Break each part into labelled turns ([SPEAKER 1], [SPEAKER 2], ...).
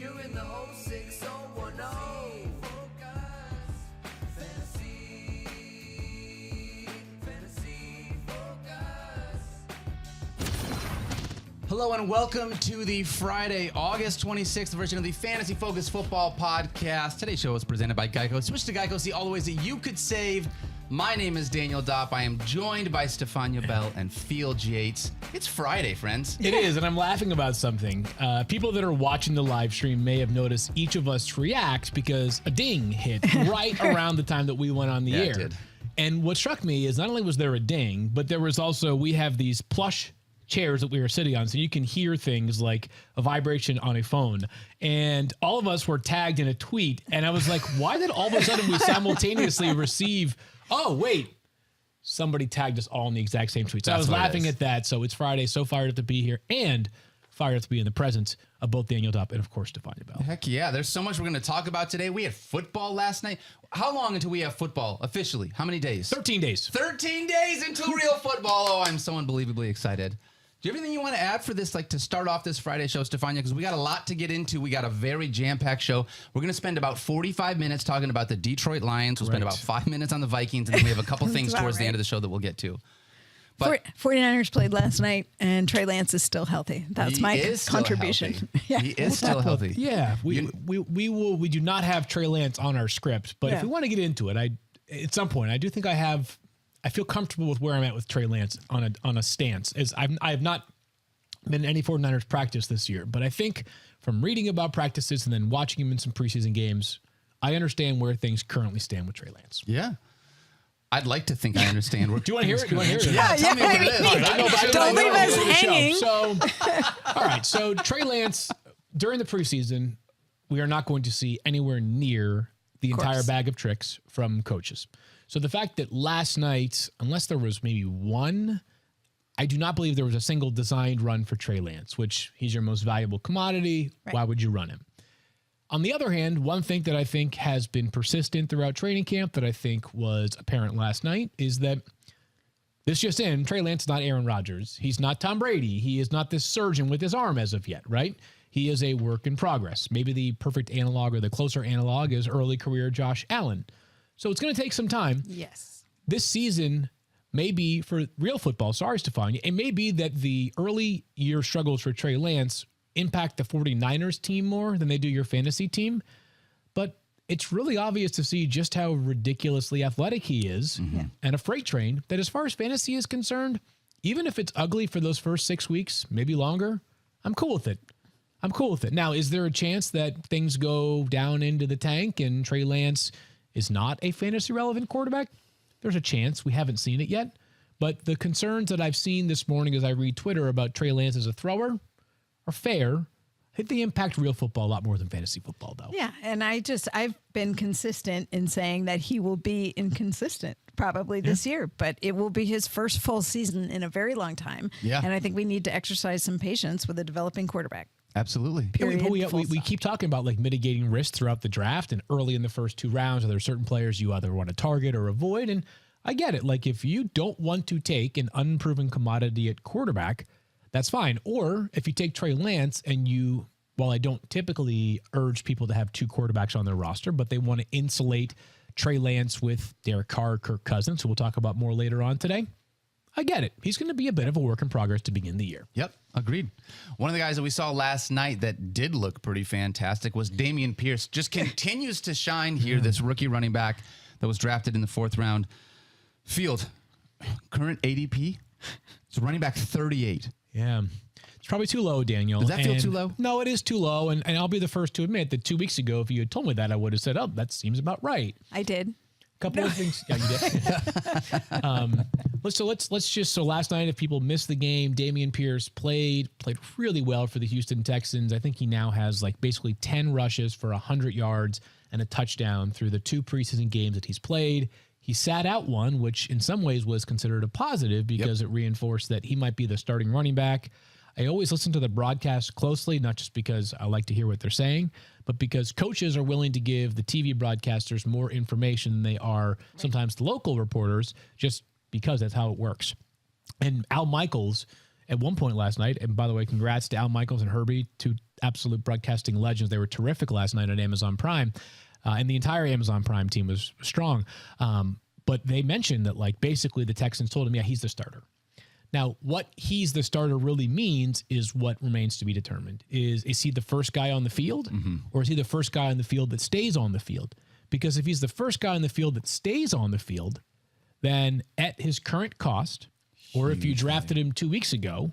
[SPEAKER 1] You're in the 06010.
[SPEAKER 2] Hello and welcome to the Friday, August 26th version of the Fantasy Focus Football Podcast. Today's show is presented by Geico. Switch to Geico, see all the ways that you could save. My name is Daniel Dopp. I am joined by Stephania Bell and Field Yates. It's Friday, friends.
[SPEAKER 3] It is, and I'm laughing about something. People that are watching the live stream may have noticed each of us react because a ding hit right around the time that we went on the air.
[SPEAKER 2] It did.
[SPEAKER 3] And what struck me is not only was there a ding, but there was also, we have these plush chairs that we were sitting on, so you can hear things like a vibration on a phone. And all of us were tagged in a tweet, and I was like, why did all of a sudden we simultaneously receive, oh, wait, somebody tagged us all in the exact same tweet. So I was laughing at that. So it's Friday, so fired up to be here, and fired up to be in the presence of both Daniel Dopp and, of course, Stephania Bell.
[SPEAKER 2] Heck yeah, there's so much we're going to talk about today. We had football last night. How long until we have football officially? How many days?
[SPEAKER 3] 13 days.
[SPEAKER 2] 13 days until real football. Oh, I'm so unbelievably excited. Do you have anything you want to add for this, like to start off this Friday show, Stephania? Because we got a lot to get into. We got a very jam-packed show. We're going to spend about 45 minutes talking about the Detroit Lions. We'll spend about 5 minutes on the Vikings, and then we have a couple things towards the end of the show that we'll get to.
[SPEAKER 4] But 49ers played last night, and Trey Lance is still healthy. That's my contribution.
[SPEAKER 2] Yeah. He is still healthy.
[SPEAKER 3] Yeah, we do not have Trey Lance on our script, but if we want to get into it, at some point I do think I feel comfortable with where I'm at with Trey Lance on a stance. As I have not been in any 49ers practice this year, but I think from reading about practices and then watching him in some preseason games, I understand where things currently stand with Trey Lance.
[SPEAKER 2] Yeah. I'd like to think I understand.
[SPEAKER 3] Do you want to hear it?
[SPEAKER 2] Yeah, tell me what it is.
[SPEAKER 4] Don't leave us hanging.
[SPEAKER 3] So, all right. So Trey Lance, during the preseason, we are not going to see anywhere near the entire bag of tricks from coaches. So the fact that last night, unless there was maybe one, I do not believe there was a single designed run for Trey Lance, which he's your most valuable commodity. Right. Why would you run him? On the other hand, one thing that I think has been persistent throughout training camp that I think was apparent last night is that this just in, Trey Lance is not Aaron Rodgers. He's not Tom Brady. He is not this surgeon with his arm as of yet, right? He is a work in progress. Maybe the perfect analog or the closer analog is early career Josh Allen. So it's going to take some time.
[SPEAKER 4] Yes.
[SPEAKER 3] This season may be for real football. Sorry, Stephania. It may be that the early year struggles for Trey Lance impact the 49ers team more than they do your fantasy team. But it's really obvious to see just how ridiculously athletic he is and a freight train that as far as fantasy is concerned, even if it's ugly for those first 6 weeks, maybe longer, I'm cool with it. I'm cool with it. Now, is there a chance that things go down into the tank and Trey Lance is not a fantasy relevant quarterback? There's a chance. We haven't seen it yet. But the concerns that I've seen this morning as I read Twitter about Trey Lance as a thrower are fair. I think they impact real football a lot more than fantasy football, though.
[SPEAKER 4] Yeah, and I've been consistent in saying that he will be inconsistent probably this year, but it will be his first full season in a very long time.
[SPEAKER 2] Yeah.
[SPEAKER 4] And I think we need to exercise some patience with a developing quarterback.
[SPEAKER 2] Absolutely.
[SPEAKER 4] Period,
[SPEAKER 3] we keep talking about like mitigating risk throughout the draft and early in the first 2 rounds. Are there certain players you either want to target or avoid? And I get it. Like if you don't want to take an unproven commodity at quarterback, that's fine. Or if you take Trey Lance and while I don't typically urge people to have 2 quarterbacks on their roster, but they want to insulate Trey Lance with Derek Carr, Kirk Cousins, who we'll talk about more later on today. I get it. He's going to be a bit of a work in progress to begin the year.
[SPEAKER 2] Yep, agreed. One of the guys that we saw last night that did look pretty fantastic was Damien Pierce. Just continues to shine here, this rookie running back that was drafted in the 4th round. Field, current ADP, it's running back 38.
[SPEAKER 3] Yeah. It's probably too low, Daniel.
[SPEAKER 2] Does that feel too low?
[SPEAKER 3] No, it is too low. And I'll be the first to admit that 2 weeks ago, if you had told me that, I would have said, oh, that seems about right.
[SPEAKER 4] I did.
[SPEAKER 3] Couple of things. Yeah, you did. So last night, if people missed the game, Damien Pierce played really well for the Houston Texans. I think he now has like basically 10 rushes for 100 yards and a touchdown through the 2 preseason games that he's played. He sat out one, which in some ways was considered a positive because it reinforced that he might be the starting running back. I always listen to the broadcast closely, not just because I like to hear what they're saying, but because coaches are willing to give the TV broadcasters more information than they are sometimes the local reporters, just because that's how it works. And Al Michaels, at one point last night, and by the way, congrats to Al Michaels and Herbie, two absolute broadcasting legends. They were terrific last night on Amazon Prime, and the entire Amazon Prime team was strong. But they mentioned that, like, basically the Texans told him, yeah, he's the starter. Now, what he's the starter really means is what remains to be determined. Is he the first guy on the field, or is he the first guy on the field that stays on the field? Because if he's the first guy on the field that stays on the field, then at his current cost, or if you drafted him 2 weeks ago,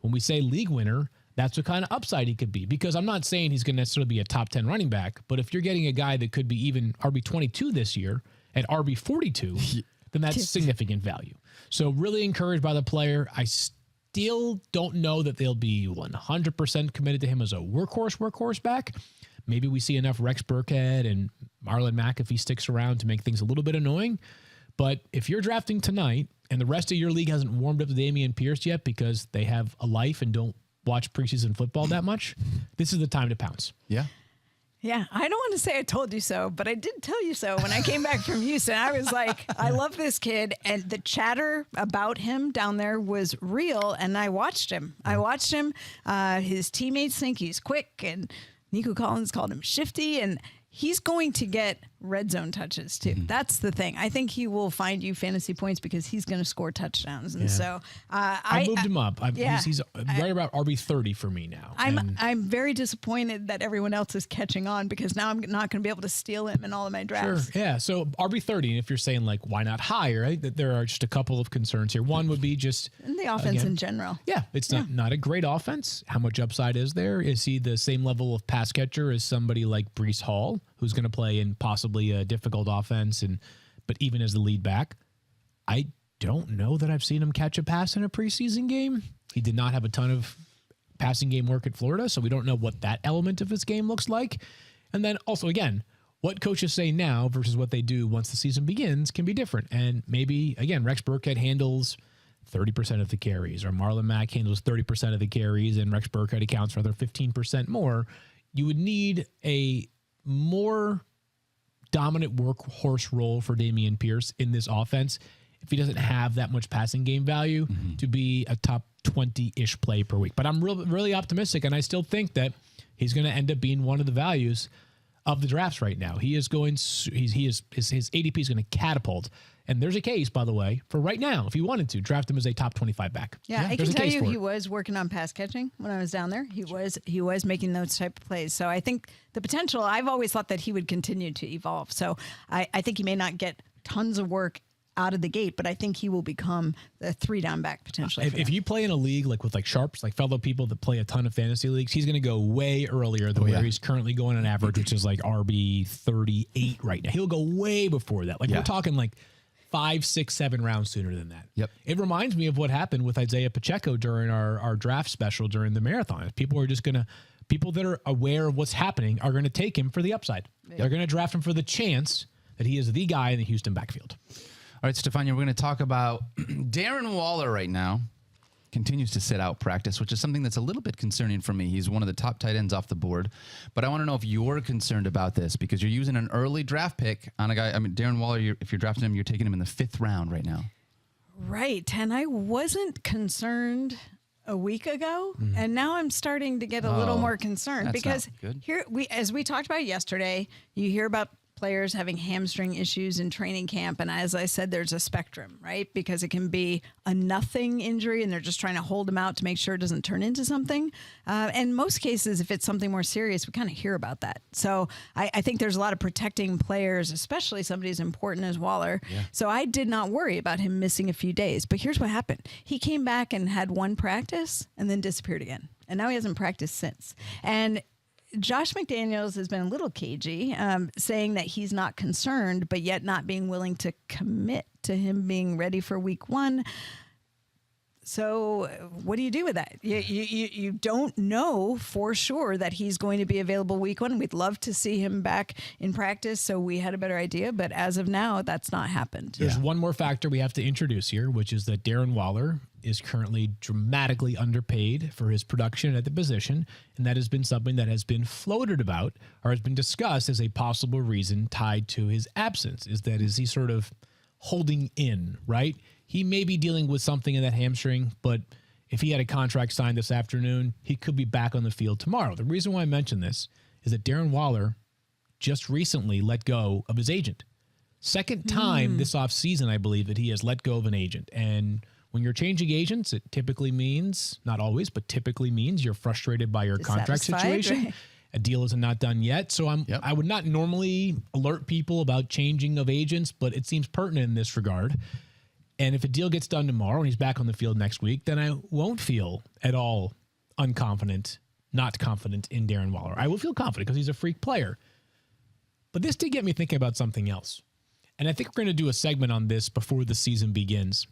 [SPEAKER 3] when we say league winner, that's what kind of upside he could be. Because I'm not saying he's going to necessarily be a top 10 running back, but if you're getting a guy that could be even RB22 this year at RB42, then that's significant value. So really encouraged by the player. I still don't know that they'll be 100% committed to him as a workhorse back. Maybe we see enough Rex Burkhead and Marlon Mack if he sticks around to make things a little bit annoying. But if you're drafting tonight and the rest of your league hasn't warmed up to Damien Pierce yet because they have a life and don't watch preseason football that much, this is the time to pounce.
[SPEAKER 2] Yeah.
[SPEAKER 4] Yeah, I don't want to say I told you so, but I did tell you so when I came back from Houston. I was like, I love this kid, and the chatter about him down there was real, and I watched him. His teammates think he's quick, and Nico Collins called him shifty, and he's going to get red zone touches too. That's the thing. I think he will find you fantasy points because he's going to score touchdowns. And so
[SPEAKER 3] I moved him up. He's right about RB30 for me now.
[SPEAKER 4] I'm very disappointed that everyone else is catching on because now I'm not going to be able to steal him in all of my drafts.
[SPEAKER 3] Sure. Yeah. So RB30, and if you're saying like, why not higher? I think that there are just a couple of concerns here. One would be just
[SPEAKER 4] and the offense in general.
[SPEAKER 3] Yeah. It's not a great offense. How much upside is there? Is he the same level of pass catcher as somebody like Breece Hall, who's going to play in possibly a difficult offense, but even as the lead back, I don't know that I've seen him catch a pass in a preseason game. He did not have a ton of passing game work at Florida, so we don't know what that element of his game looks like. And then also, again, what coaches say now versus what they do once the season begins can be different. And maybe, again, Rex Burkhead handles 30% of the carries, or Marlon Mack handles 30% of the carries, and Rex Burkhead accounts for other 15% more. You would need a more dominant workhorse role for Damien Pierce in this offense if he doesn't have that much passing game value to be a top 20-ish play per week. But I'm really optimistic, and I still think that he's going to end up being one of the values of the drafts right now. His ADP is going to catapult. And there's a case, by the way, for right now, if you wanted to, draft him as a top 25 back.
[SPEAKER 4] Yeah, I can tell you he was working on pass catching when I was down there. He was making those type of plays. So I think the potential, I've always thought that he would continue to evolve. So I think he may not get tons of work out of the gate, but I think he will become the 3-down back potentially.
[SPEAKER 3] If you play in a league with sharps, like fellow people that play a ton of fantasy leagues, he's going to go way earlier than where he's currently going on average, which is like RB 38 right now. He'll go way before that. We're talking like 5, 6, 7 rounds sooner than that.
[SPEAKER 2] Yep.
[SPEAKER 3] It reminds me of what happened with Isaiah Pacheco during our draft special during the marathon. People that are aware of what's happening are going to take him for the upside. Yeah. They're going to draft him for the chance that he is the guy in the Houston backfield.
[SPEAKER 2] All right, Stephania, we're going to talk about Darren Waller right now. Continues to sit out practice, which is something that's a little bit concerning for me. He's one of the top tight ends off the board. But I want to know if you're concerned about this because you're using an early draft pick on a guy. I mean, Darren Waller, if you're drafting him, you're taking him in the 5th round right now.
[SPEAKER 4] Right. And I wasn't concerned a week ago. And now I'm starting to get a little more concerned because as we talked about yesterday, you hear about players having hamstring issues in training camp. And as I said, there's a spectrum, right? Because it can be a nothing injury and they're just trying to hold him out to make sure it doesn't turn into something. And most cases, if it's something more serious, we kind of hear about that. So I think there's a lot of protecting players, especially somebody as important as Waller. Yeah. So I did not worry about him missing a few days. But here's what happened. He came back and had one practice and then disappeared again. And now he hasn't practiced since. And Josh McDaniels has been a little cagey, saying that he's not concerned, but yet not being willing to commit to him being ready for week 1. So what do you do with that? You don't know for sure that he's going to be available week 1. We'd love to see him back in practice so we had a better idea. But as of now, that's not happened.
[SPEAKER 3] There's one more factor we have to introduce here, which is that Darren Waller is currently dramatically underpaid for his production at the position. And that has been something that has been floated about or has been discussed as a possible reason tied to his absence. Is he sort of holding in, right? He may be dealing with something in that hamstring, but if he had a contract signed this afternoon, he could be back on the field tomorrow. The reason why I mention this is that Darren Waller just recently let go of his agent. Second time this offseason, I believe, that he has let go of an agent. And when you're changing agents, it typically means, not always, but typically means you're frustrated by your contract situation.
[SPEAKER 4] Right?
[SPEAKER 3] A deal is not done yet. So I would not normally alert people about changing of agents, but it seems pertinent in this regard. And if a deal gets done tomorrow and he's back on the field next week, then I won't feel at all not confident in Darren Waller. I will feel confident because he's a freak player. But this did get me thinking about something else. And I think we're going to do a segment on this before the season begins.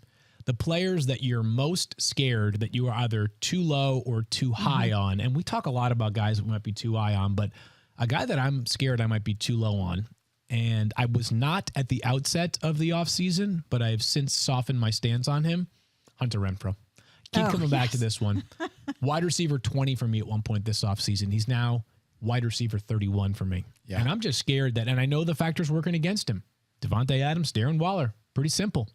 [SPEAKER 3] The players that you're most scared that you are either too low or too high on. And we talk a lot about guys that we might be too high on, but a guy that I'm scared I might be too low on, and I was not at the outset of the offseason, but I have since softened my stance on him, Hunter Renfro. Keep coming back to this one. Wide receiver 20 for me at one point this offseason. He's now wide receiver 31 for me. Yeah. And I'm just scared that, and I know the factors working against him. Devonte Adams, Darren Waller. Pretty simple.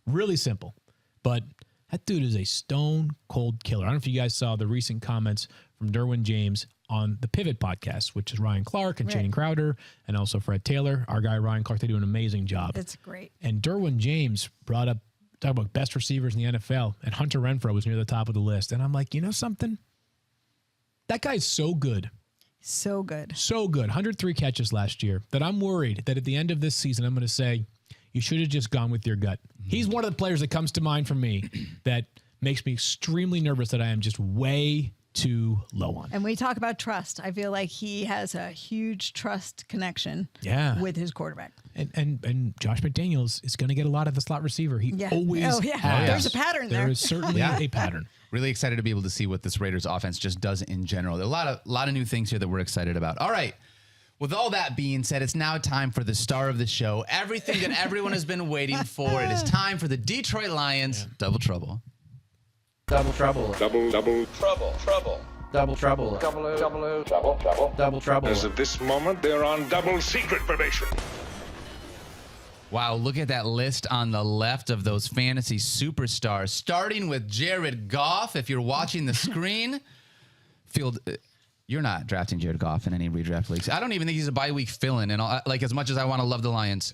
[SPEAKER 3] Really simple. But that dude is a stone cold killer. I don't know if you guys saw the recent comments from Derwin James on the Pivot podcast, which is Ryan Clark and Channing Crowder and also Fred Taylor. Our guy Ryan Clark, they do an amazing job.
[SPEAKER 4] It's great.
[SPEAKER 3] And Derwin James talking about best receivers in the NFL, and Hunter Renfro was near the top of the list. And I'm like, you know something? That guy's so good.
[SPEAKER 4] So good.
[SPEAKER 3] So good. 103 catches last year that I'm worried that at the end of this season, I'm going to say, you should have just gone with your gut. He's one of the players that comes to mind for me that makes me extremely nervous that I am just way too low on.
[SPEAKER 4] And we talk about trust. I feel like he has a huge trust connection with his quarterback.
[SPEAKER 3] And Josh McDaniels is going to get a lot of the slot receiver. He always has.
[SPEAKER 4] There's a pattern there.
[SPEAKER 3] There is certainly a pattern.
[SPEAKER 2] Really excited to be able to see what this Raiders offense just does in general. There are a lot of new things here that we're excited about. All right. With all that being said, it's now time for the star of the show. Everything that everyone has been waiting for. It is time for the Detroit Lions Double Trouble.
[SPEAKER 1] Double trouble. Double trouble. Double trouble. Double trouble.
[SPEAKER 5] As of this moment, they're on double secret probation.
[SPEAKER 2] Wow, look at that list on the left of those fantasy superstars. Starting with Jared Goff. If you're watching the screen, you're not drafting Jared Goff in any redraft leagues. I don't even think he's a bye week fill-in. And like, as much as I want to love the Lions,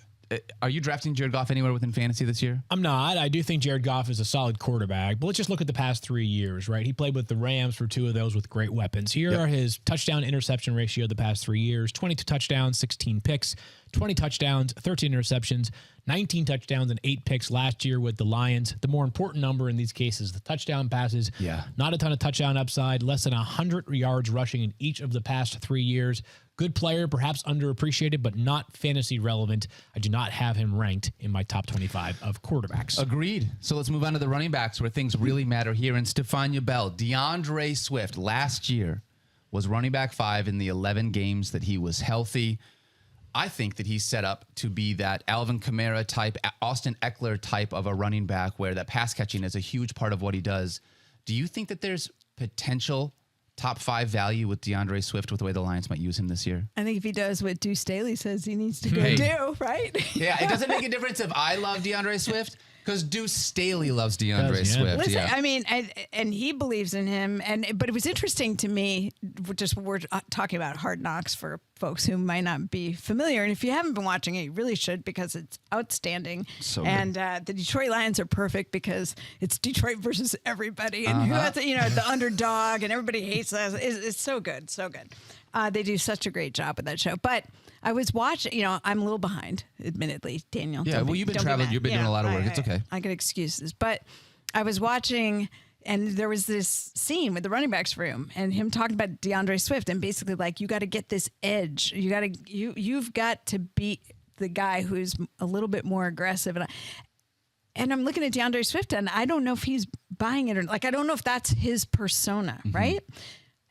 [SPEAKER 2] are you drafting Jared Goff anywhere within fantasy this year?
[SPEAKER 3] I'm not. I do think Jared Goff is a solid quarterback, but let's just look at the past 3 years, right? He played with the Rams for 2 of those with great weapons. Here are his touchdown-interception ratio the past 3 years: 22 touchdowns, 16 picks, 20 touchdowns, 13 interceptions, 19 touchdowns, and 8 picks last year with the Lions. The more important number in these cases, the touchdown passes. Not a ton of touchdown upside, less than 100 yards rushing in each of the past 3 years. Good player, perhaps underappreciated, but not fantasy relevant. I do not have him ranked in my top 25 of quarterbacks.
[SPEAKER 2] Agreed. So let's move on to the running backs where things really matter here. In Stephania Bell, Deandre Swift last year was running back 5 in the 11 games that he was healthy. I think that he's set up to be that Alvin Kamara type, Austin Eckler type of a running back where that pass catching is a huge part of what he does. Do you think that there's potential top 5 value with DeAndre Swift with the way the Lions might use him this year?
[SPEAKER 4] I think if he does what Deuce Staley says he needs to go do, right?
[SPEAKER 2] Yeah, it doesn't make a difference if I love DeAndre Swift, because Deuce Staley loves DeAndre Swift.
[SPEAKER 4] Listen, I mean, and he believes in him. But it was interesting to me, we're talking about Hard Knocks for folks who might not be familiar. And if you haven't been watching it, you really should, because it's outstanding. So and the Detroit Lions are perfect because it's Detroit versus everybody. And who has, the underdog, and everybody hates us. It's so good, so good. They do such a great job with that show. But I was watching, I'm a little behind, admittedly, Daniel.
[SPEAKER 2] Yeah, you've been traveling. You've been doing a lot of work. It's okay.
[SPEAKER 4] I get excuses. But I was watching, and there was this scene with the running backs room and him talking about DeAndre Swift, and basically like, you got to get this edge. You've got to beat the guy who's a little bit more aggressive. And I'm looking at DeAndre Swift, and I don't know if he's buying it or like, I don't know if that's his persona, right?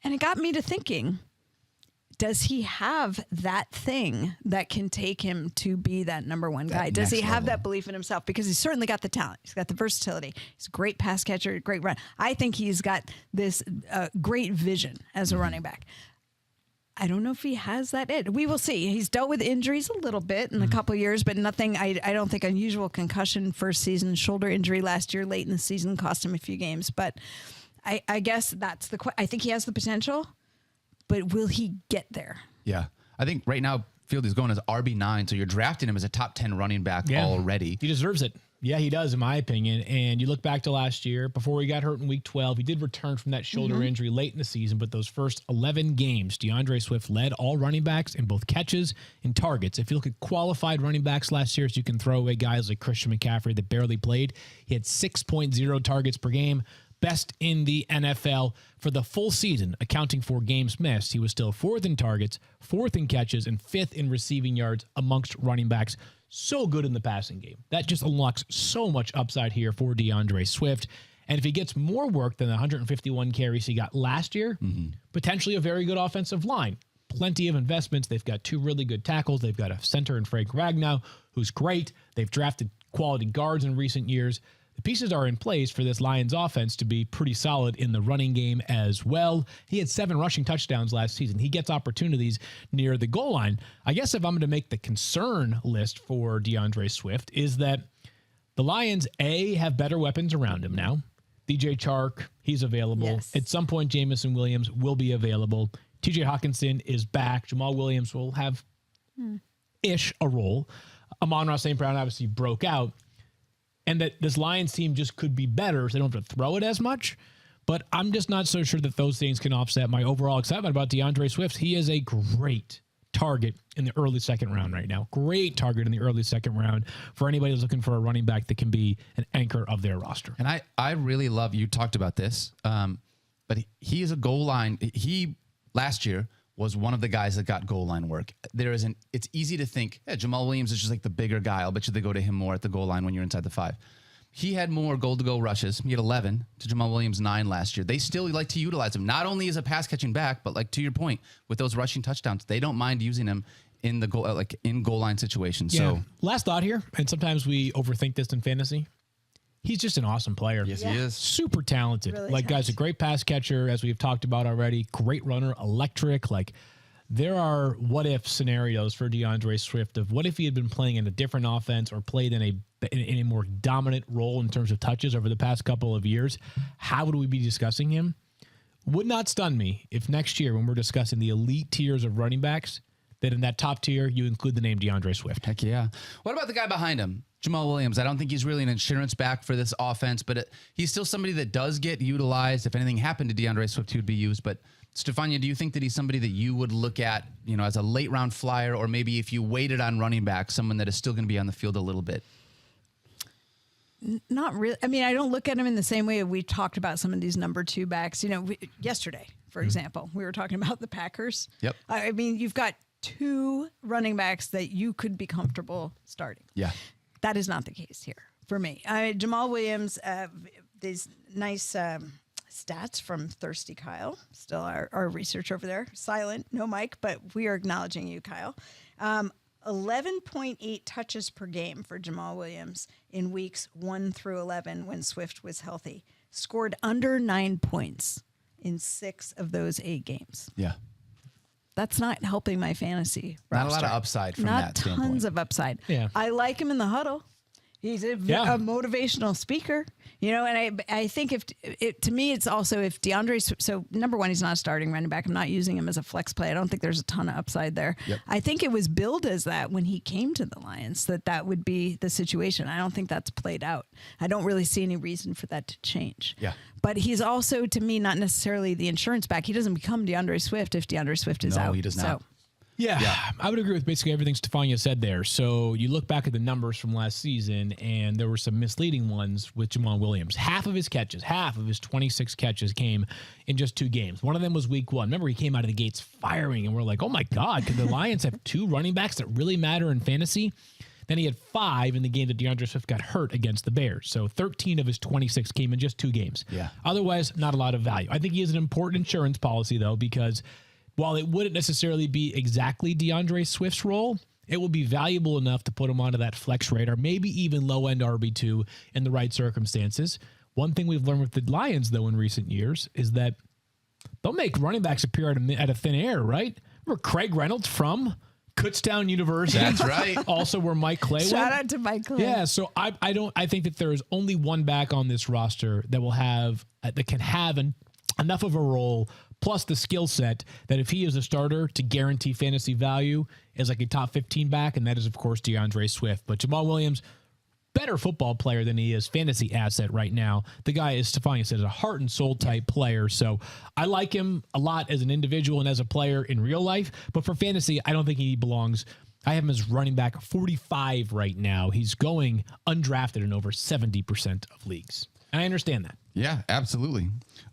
[SPEAKER 4] And it got me to thinking, does he have that thing that can take him to be that number one guy? Does he have that belief in himself? Because he's certainly got the talent. He's got the versatility. He's a great pass catcher, great run. I think he's got this great vision as a running back. I don't know if he has that edge. We will see. He's dealt with injuries a little bit in a couple of years, but nothing, I don't think unusual. Concussion first season, shoulder injury last year, late in the season, cost him a few games. But I guess that's I think he has the potential, but will he get there?
[SPEAKER 2] Yeah. I think right now Field is going as RB9, so you're drafting him as a top 10 running back already.
[SPEAKER 3] He deserves it. Yeah, he does, in my opinion. And you look back to last year, before he got hurt in week 12, he did return from that shoulder injury late in the season, but those first 11 games, Deandre Swift led all running backs in both catches and targets. If you look at qualified running backs last year, so you can throw away guys like Christian McCaffrey that barely played, he had 6.0 targets per game, best in the NFL for the full season, accounting for games missed. He was still 4th in targets, 4th in catches, and 5th in receiving yards amongst running backs. So good in the passing game. That just unlocks so much upside here for Deandre Swift. And if he gets more work than the 151 carries he got last year, potentially a very good offensive line. Plenty of investments. They've got 2 really good tackles. They've got a center in Frank Ragnow, who's great. They've drafted quality guards in recent years. The pieces are in place for this Lions offense to be pretty solid in the running game as well. He had 7 rushing touchdowns last season. He gets opportunities near the goal line. I guess if I'm going to make the concern list for Deandre Swift is that the Lions, A, have better weapons around him now. DJ Chark, he's available.
[SPEAKER 4] Yes.
[SPEAKER 3] At some point, Jamison Williams will be available. TJ Hawkinson is back. Jamal Williams will have ish a role. Amon-Ra St. Brown obviously broke out. And that this Lions team just could be better, so they don't have to throw it as much. But I'm just not so sure that those things can offset my overall excitement about Deandre Swift. He is a great target in the early second round right now. Great target in the early second round for anybody who's looking for a running back that can be an anchor of their roster.
[SPEAKER 2] And I really love, you talked about this, but he is a goal line. He, last year, was one of the guys that got goal line work. It's easy to think, yeah, Jamal Williams is just like the bigger guy. I'll bet you they go to him more at the goal line when you're inside the 5. He had more goal-to-goal rushes. He had 11 to Jamal Williams' 9 last year. They still like to utilize him, not only as a pass-catching back, but like to your point, with those rushing touchdowns, they don't mind using him in the goal, like in goal line situations.
[SPEAKER 3] Yeah.
[SPEAKER 2] So
[SPEAKER 3] last thought here, and sometimes we overthink this in fantasy. He's just an awesome player.
[SPEAKER 2] yes, he is.
[SPEAKER 3] Super talented.
[SPEAKER 4] Really
[SPEAKER 3] like, guy's a
[SPEAKER 4] talented.
[SPEAKER 3] great pass catcher, as we've talked about already. Great runner, electric. Like, there are what-if scenarios for Deandre Swift of what if he had been playing in a different offense or played in a more dominant role in terms of touches over the past couple of years. How would we be discussing him? Would not stun me if next year when we're discussing the elite tiers of running backs, that in that top tier, you include the name Deandre Swift.
[SPEAKER 2] Heck yeah. What about the guy behind him? Jamal Williams. I don't think he's really an insurance back for this offense, but he's still somebody that does get utilized. If anything happened to Deandre Swift, he would be used. But Stephania, do you think that he's somebody that you would look at, as a late round flyer, or maybe if you waited on running back, someone that is still going to be on the field a little bit?
[SPEAKER 4] Not really. I mean, I don't look at him in the same way we talked about some of these number 2 backs. Yesterday, for example, we were talking about the Packers.
[SPEAKER 2] Yep.
[SPEAKER 4] I mean, you've got 2 running backs that you could be comfortable starting.
[SPEAKER 2] Yeah.
[SPEAKER 4] That is not the case here for me. Jamal Williams, these nice stats from Thirsty Kyle, still our research over there. Silent, no mic, but we are acknowledging you, Kyle. 11.8 touches per game for Jamal Williams in weeks 1 through 11 when Swift was healthy. Scored under 9 points in 6 of those 8 games.
[SPEAKER 2] Yeah.
[SPEAKER 4] That's not helping my fantasy
[SPEAKER 2] Not
[SPEAKER 4] roster.
[SPEAKER 2] a lot of upside from
[SPEAKER 4] Not
[SPEAKER 2] that standpoint.
[SPEAKER 4] tons of upside.
[SPEAKER 3] Yeah.
[SPEAKER 4] I like him in the huddle. He's a motivational speaker, and I think to me, it's also if Deandre, so number one, he's not a starting running back. I'm not using him as a flex play. I don't think there's a ton of upside there.
[SPEAKER 2] Yep.
[SPEAKER 4] I think it was billed as that when he came to the Lions, that would be the situation. I don't think that's played out. I don't really see any reason for that to change.
[SPEAKER 2] Yeah.
[SPEAKER 4] But he's also, to me, not necessarily the insurance back. He doesn't become DeAndre Swift if DeAndre Swift is out.
[SPEAKER 2] No, he does not.
[SPEAKER 4] So,
[SPEAKER 3] Yeah, I would agree with basically everything Stephania said there. So you look back at the numbers from last season, and there were some misleading ones with Jamon Williams. Half of his 26 catches came in just 2 games. One of them was week 1. Remember, he came out of the gates firing, and we're like, oh my God, could the Lions have 2 running backs that really matter in fantasy? Then he had 5 in the game that DeAndre Swift got hurt against the Bears. So 13 of his 26 came in just 2 games.
[SPEAKER 2] Yeah.
[SPEAKER 3] Otherwise, not a lot of value. I think he has an important insurance policy, though, because while it wouldn't necessarily be exactly DeAndre Swift's role, it will be valuable enough to put him onto that flex radar, maybe even low-end RB2 in the right circumstances. One thing we've learned with the Lions, though, in recent years is that they'll make running backs appear out of thin air, right? Remember Craig Reynolds from Kutztown University?
[SPEAKER 2] That's right.
[SPEAKER 3] Also where Mike Clay went.
[SPEAKER 4] Shout out to Mike Clay.
[SPEAKER 3] Yeah, so I think that there is only one back on this roster that can have enough of a role plus the skill set that if he is a starter to guarantee fantasy value is like a top 15 back, and that is, of course, Deandre Swift. But Jamal Williams, better football player than he is fantasy asset right now. The guy, as Stephania said, is a heart and soul type player. So I like him a lot as an individual and as a player in real life. But for fantasy, I don't think he belongs. I have him as running back 45 right now. He's going undrafted in over 70% of leagues. And I understand that.
[SPEAKER 2] Yeah, absolutely.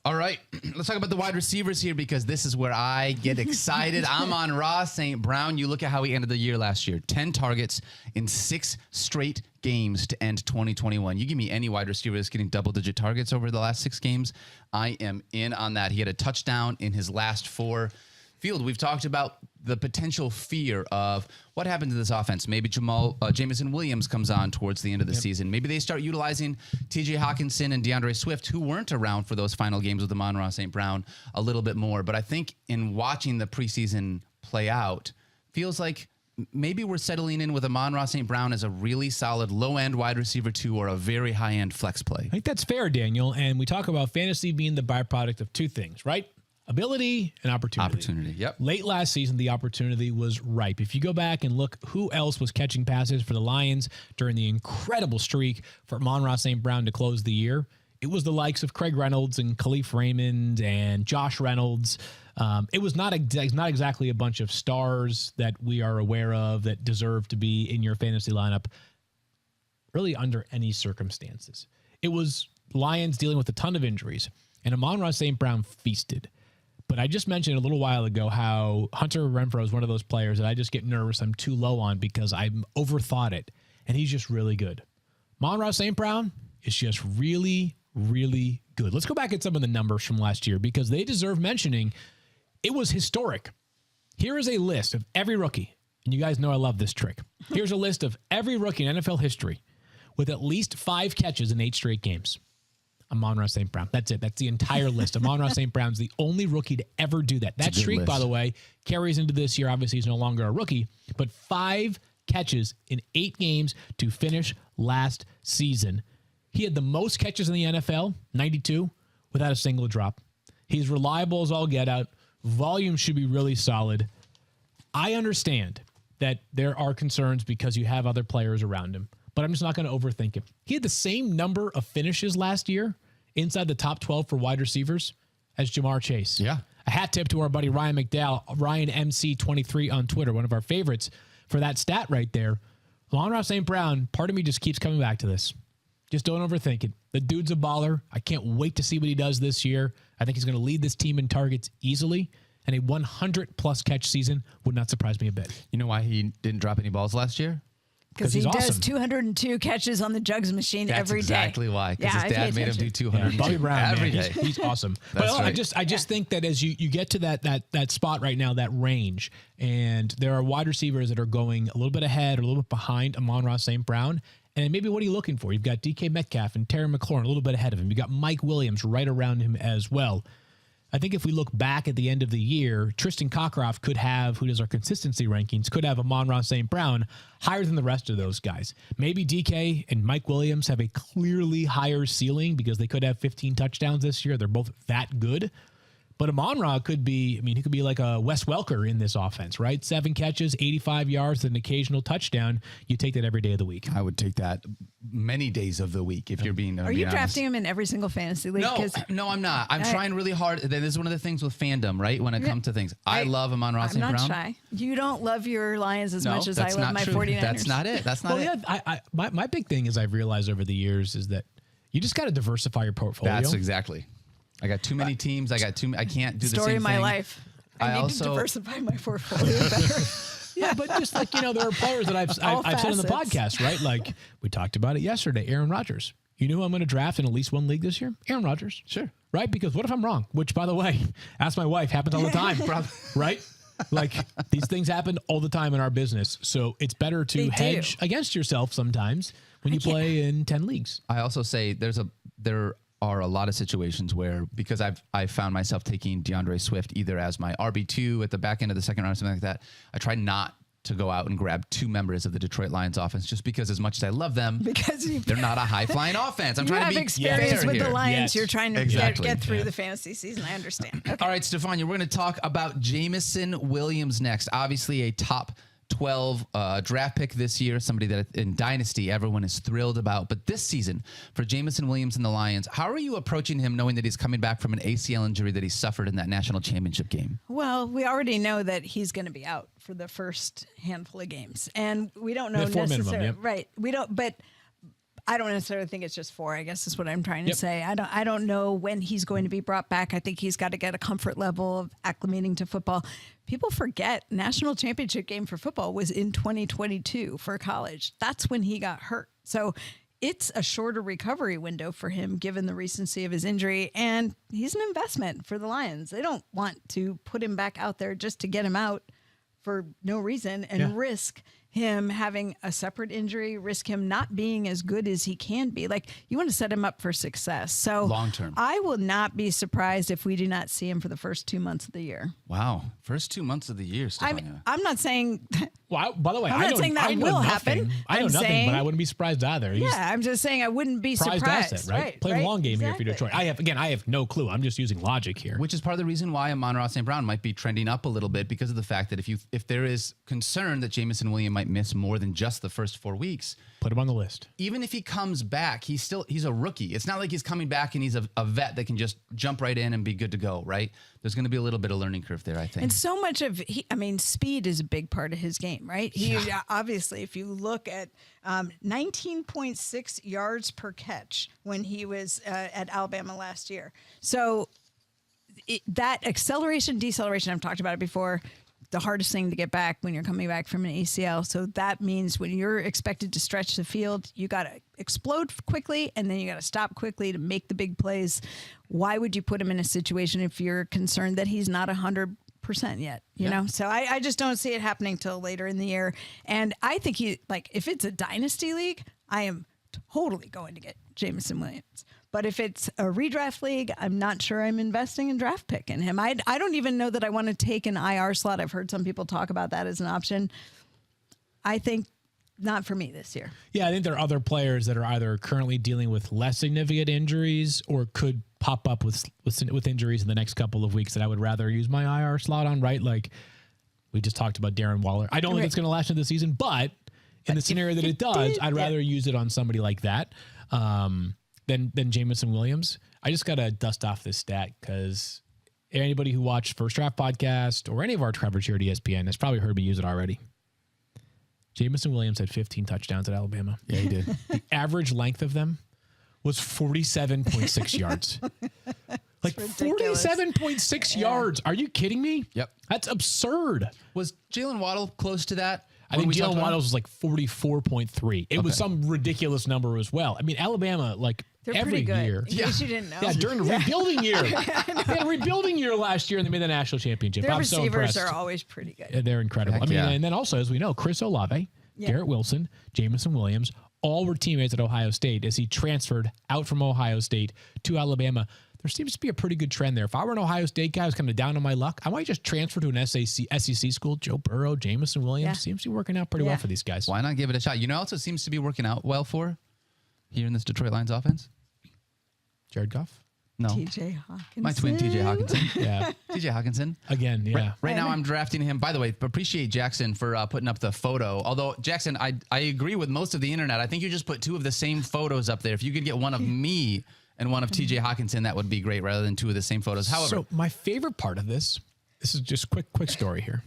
[SPEAKER 2] All right, let's talk about the wide receivers here because this is where I get excited. I'm on Ross St. Brown. You look at how he ended the year last year. 10 targets in 6 straight games to end 2021. You give me any wide receiver that's getting double-digit targets over the last 6 games, I am in on that. He had a touchdown in his last 4. Field, we've talked about the potential fear of what happened to this offense. Maybe Jamison Williams comes on towards the end of the season. Maybe they start utilizing TJ Hawkinson and Deandre Swift, who weren't around for those final games with Amon-Ra St. Brown, a little bit more. But I think in watching the preseason play out, feels like maybe we're settling in with Amon-Ra St. Brown as a really solid low-end wide receiver 2 or a very high-end flex play.
[SPEAKER 3] I think that's fair, Daniel. And we talk about fantasy being the byproduct of 2 things, right? Ability and opportunity.
[SPEAKER 2] Yep.
[SPEAKER 3] Late last season, the opportunity was ripe. If you go back and look who else was catching passes for the Lions during the incredible streak for Amon-Ra St. Brown to close the year, it was the likes of Craig Reynolds and Khalif Raymond and Josh Reynolds. It was not exactly a bunch of stars that we are aware of that deserve to be in your fantasy lineup, really under any circumstances. It was Lions dealing with a ton of injuries, and Amon-Ra St. Brown feasted. But I just mentioned a little while ago how Hunter Renfro is one of those players that I just get nervous I'm too low on because I overthought it, and he's just really good. Amon-Ra St. Brown is just really, really good. Let's go back at some of the numbers from last year because they deserve mentioning. It was historic. Here is a list of every rookie, and you guys know I love this trick. Here's a list of every rookie in NFL history with at least 5 catches in 8 straight games. Amon-Ra St. Brown. That's it. That's the entire list. Amon-Ra St. Brown's the only rookie to ever do that. That streak, by the way, carries into this year. Obviously, he's no longer a rookie, but 5 catches in 8 games to finish last season. He had the most catches in the NFL, 92, without a single drop. He's reliable as all get out. Volume should be really solid. I understand that there are concerns because you have other players around him, but I'm just not going to overthink him. He had the same number of finishes last year inside the top 12 for wide receivers as Jamar Chase.
[SPEAKER 2] Yeah.
[SPEAKER 3] A hat tip to our buddy Ryan Mcdowell, Ryan MC23 on Twitter, one of our favorites for that stat right there. Amon-Ra St. Brown, part of me just keeps coming back to this. Just don't overthink it. The dude's a baller. I can't wait to see what he does this year. I think he's going to lead this team in targets easily, and a 100-plus catch season would not surprise me a bit.
[SPEAKER 2] You know why he didn't drop any balls last year?
[SPEAKER 4] Because he
[SPEAKER 3] he's
[SPEAKER 4] does
[SPEAKER 3] awesome.
[SPEAKER 4] 202 catches on the jugs machine every day.
[SPEAKER 2] That's exactly why. Because
[SPEAKER 4] Yeah,
[SPEAKER 2] his
[SPEAKER 4] I pay
[SPEAKER 2] dad made him do
[SPEAKER 4] attention.
[SPEAKER 2] 200
[SPEAKER 3] Bobby Brown,
[SPEAKER 2] every
[SPEAKER 3] man,
[SPEAKER 2] day.
[SPEAKER 3] he's awesome.
[SPEAKER 2] That's
[SPEAKER 3] But
[SPEAKER 2] right.
[SPEAKER 3] I just think that as you get to that spot right now, that range, and there are wide receivers that are going a little bit ahead or a little bit behind Amon-Ra St. Brown. And maybe what are you looking for? You've got DK Metcalf and Terry McLaurin a little bit ahead of him. You've got Mike Williams right around him as well. I think if we look back at the end of the year, Tristan Cockcroft could have, who does our consistency rankings, could have Amon-Ra St. Brown higher than the rest of those guys. Maybe DK and Mike Williams have a clearly higher ceiling because they could have 15 touchdowns this year. They're both that good. But Amon-Ra could be, he could be like a Wes Welker in this offense, right? 7 catches, 85 yards, an occasional touchdown. You take that every day of the week.
[SPEAKER 2] I would take that many days of the week if you're being
[SPEAKER 4] Are you drafting him in every single fantasy league?
[SPEAKER 2] No, I'm not. I'm trying really hard. This is one of the things with fandom, right? When it comes to things. I love Amon-Ra St. Brown.
[SPEAKER 4] I'm not shy. You don't love your Lions as much as I love my 49ers.
[SPEAKER 2] That's not it. That's not it.
[SPEAKER 3] Yeah, my big thing is I've realized over the years is that you just got to diversify your portfolio.
[SPEAKER 2] That's exactly. I got too many teams. I can't do the same thing.
[SPEAKER 4] Story of my life. I need to diversify my portfolio better.
[SPEAKER 3] Yeah, but just like, there are players that I've said on the podcast, right? Like we talked about it yesterday, Aaron Rodgers. You know who I'm going to draft in at least one league this year? Aaron Rodgers.
[SPEAKER 2] Sure.
[SPEAKER 3] Right? Because what if I'm wrong? Which, by the way, ask my wife, happens all the time. Right? Like these things happen all the time in our business. So it's better to hedge against yourself sometimes when you play in 10 leagues.
[SPEAKER 2] I also say there are a lot of situations where, because I've found myself taking Deandre Swift either as my RB2 at the back end of the second round or something like that, I try not to go out and grab two members of the Detroit Lions offense just because, as much as I love them, they're not a high-flying offense. I'm trying to be
[SPEAKER 4] experience with the Lions.
[SPEAKER 3] Yes.
[SPEAKER 4] You're trying to get through the fantasy season. I understand. Okay.
[SPEAKER 2] All right, Stephania, we're going to talk about Jamison Williams next. Obviously, a top 12 draft pick this year, somebody that in Dynasty everyone is thrilled about. But this season, for Jamison Williams and the Lions, how are you approaching him knowing that he's coming back from an ACL injury that he suffered in that national championship game?
[SPEAKER 4] Well, we already know that he's going to be out for the first handful of games. And we don't know necessarily. Right. We don't, but I don't necessarily think it's just 4, I guess is what I'm trying to say. I don't know when he's going to be brought back. I think he's got to get a comfort level of acclimating to football. People forget national championship game for football was in 2022 for college. That's when he got hurt. So it's a shorter recovery window for him given the recency of his injury. And he's an investment for the Lions. They don't want to put him back out there just to get him out for no reason and risk him having a separate injury, risk him not being as good as he can be. Like, you want to set him up for success. So
[SPEAKER 2] long term,
[SPEAKER 4] I will not be surprised if we do not see him for the first 2 months of the year.
[SPEAKER 2] Wow. First 2 months of the year, Stephania.
[SPEAKER 4] I'm not saying...
[SPEAKER 3] Well, by the way,
[SPEAKER 4] I'm not saying that will happen.
[SPEAKER 3] I know nothing, but I wouldn't be surprised either.
[SPEAKER 4] I'm just saying I wouldn't be surprised.
[SPEAKER 3] Asset, right? Play the long game here for Detroit. I have no clue. I'm just using logic here.
[SPEAKER 2] Which is part of the reason why Amon-Ra St. Brown might be trending up a little bit, because of the fact that if there is concern that Jamison Williams might miss more than just the first 4 weeks,
[SPEAKER 3] put him on the list.
[SPEAKER 2] Even if he comes back, he's a rookie. It's not like he's coming back and he's a vet that can just jump right in and be good to go, right? There's going to be a little bit of learning curve there, I think.
[SPEAKER 4] And so much of, speed is a big part of his game, right? Obviously, if you look at 19.6 yards per catch when he was at Alabama last year. So that acceleration, deceleration, I've talked about it before, the hardest thing to get back when you're coming back from an ACL. So that means when you're expected to stretch the field, you got to explode quickly, and then you got to stop quickly to make the big plays. Why would you put him in a situation if you're concerned that he's not 100% yet? You know, so I just don't see it happening till later in the year. And I think if it's a dynasty league, I am totally going to get Jamison Williams. But if it's a redraft league, I'm not sure I'm investing in draft pick in him. I don't even know that I want to take an IR slot. I've heard some people talk about that as an option. I think not for me this year.
[SPEAKER 3] Yeah, I think there are other players that are either currently dealing with less significant injuries or could pop up with injuries in the next couple of weeks that I would rather use my IR slot on, right? Like we just talked about Darren Waller. I don't think it's going to last into the season, but in the scenario that it does, I'd rather use it on somebody like that. Than Jamison Williams. I just got to dust off this stat because anybody who watched First Draft Podcast or any of our coverage here at ESPN has probably heard me use it already. Jamison Williams had 15 touchdowns at Alabama.
[SPEAKER 2] Yeah, he did.
[SPEAKER 3] The average length of them was 47.6 yards. Like 47.6 yards. Are you kidding me?
[SPEAKER 2] Yep.
[SPEAKER 3] That's absurd.
[SPEAKER 2] Was Jalen Waddle close to that?
[SPEAKER 3] I think Jalen Waddle was like 44.3. It was some ridiculous number as well. I mean, Alabama,
[SPEAKER 4] they're
[SPEAKER 3] every year.
[SPEAKER 4] In case you didn't know.
[SPEAKER 3] Yeah, during the rebuilding year. They had a rebuilding year last year and they made the national championship.
[SPEAKER 4] Their
[SPEAKER 3] I'm so impressed.
[SPEAKER 4] receivers are always pretty good.
[SPEAKER 3] They're incredible. And then also, as we know, Chris Olave, Garrett Wilson, Jamison Williams, all were teammates at Ohio State as he transferred out from Ohio State to Alabama. There seems to be a pretty good trend there. If I were an Ohio State guy who's kind of down on my luck, I might just transfer to an SEC school. Joe Burrow, Jamison Williams seems to be working out pretty well for these guys.
[SPEAKER 2] Why not give it a shot? You know, also seems to be working out well for here in this Detroit Lions offense.
[SPEAKER 3] Jared Goff?
[SPEAKER 2] No.
[SPEAKER 4] TJ Hawkinson.
[SPEAKER 2] My twin, TJ Hawkinson.
[SPEAKER 3] Yeah.
[SPEAKER 2] TJ Hawkinson.
[SPEAKER 3] Again, yeah.
[SPEAKER 2] Right now I'm drafting him. By the way, appreciate Jackson for putting up the photo. Although, Jackson, I agree with most of the internet. I think you just put two of the same photos up there. If you could get one of me and one of TJ Hawkinson, that would be great, rather than two of the same photos. However,
[SPEAKER 3] so my favorite part of this is just quick story here.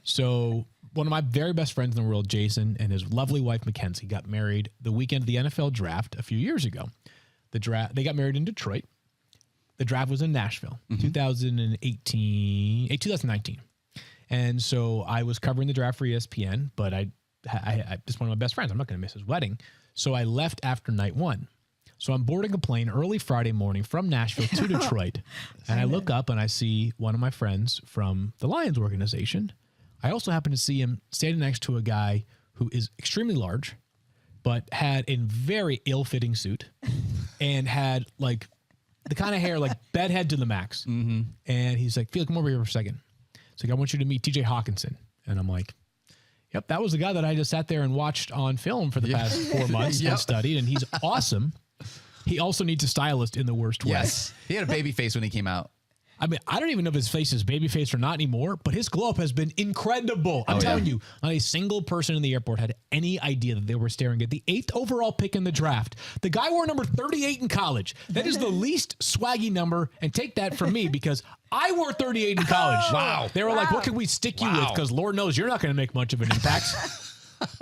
[SPEAKER 3] So one of my very best friends in the world, Jason, and his lovely wife, Mackenzie, got married the weekend of the NFL draft a few years ago. They got married in Detroit. The draft was in Nashville, 2019. And so I was covering the draft for ESPN, but I just one of my best friends. I'm not going to miss his wedding. So I left after night one. So I'm boarding a plane early Friday morning from Nashville to Detroit. And I look up and I see one of my friends from the Lions organization. I also happen to see him standing next to a guy who is extremely large, but had a very ill-fitting suit and had the kind of hair like bedhead to the max. Mm-hmm. And he's like, Felix, come over here for a second. He's like, I want you to meet TJ Hawkinson. And I'm like, yep, that was the guy that I just sat there and watched on film for the past 4 months and studied, and he's awesome. He also needs a stylist in the worst way.
[SPEAKER 2] Yes. He had a baby face when he came out.
[SPEAKER 3] I mean, I don't even know if his face is baby face or not anymore, but his glow up has been incredible. I'm telling you, not a single person in the airport had any idea that they were staring at the 8th overall pick in the draft. The guy wore number 38 in college. That is the least swaggy number, and take that from me because I wore 38 in college.
[SPEAKER 2] Wow.
[SPEAKER 3] They were like, what can we stick you with? Because Lord knows you're not going to make much of an impact.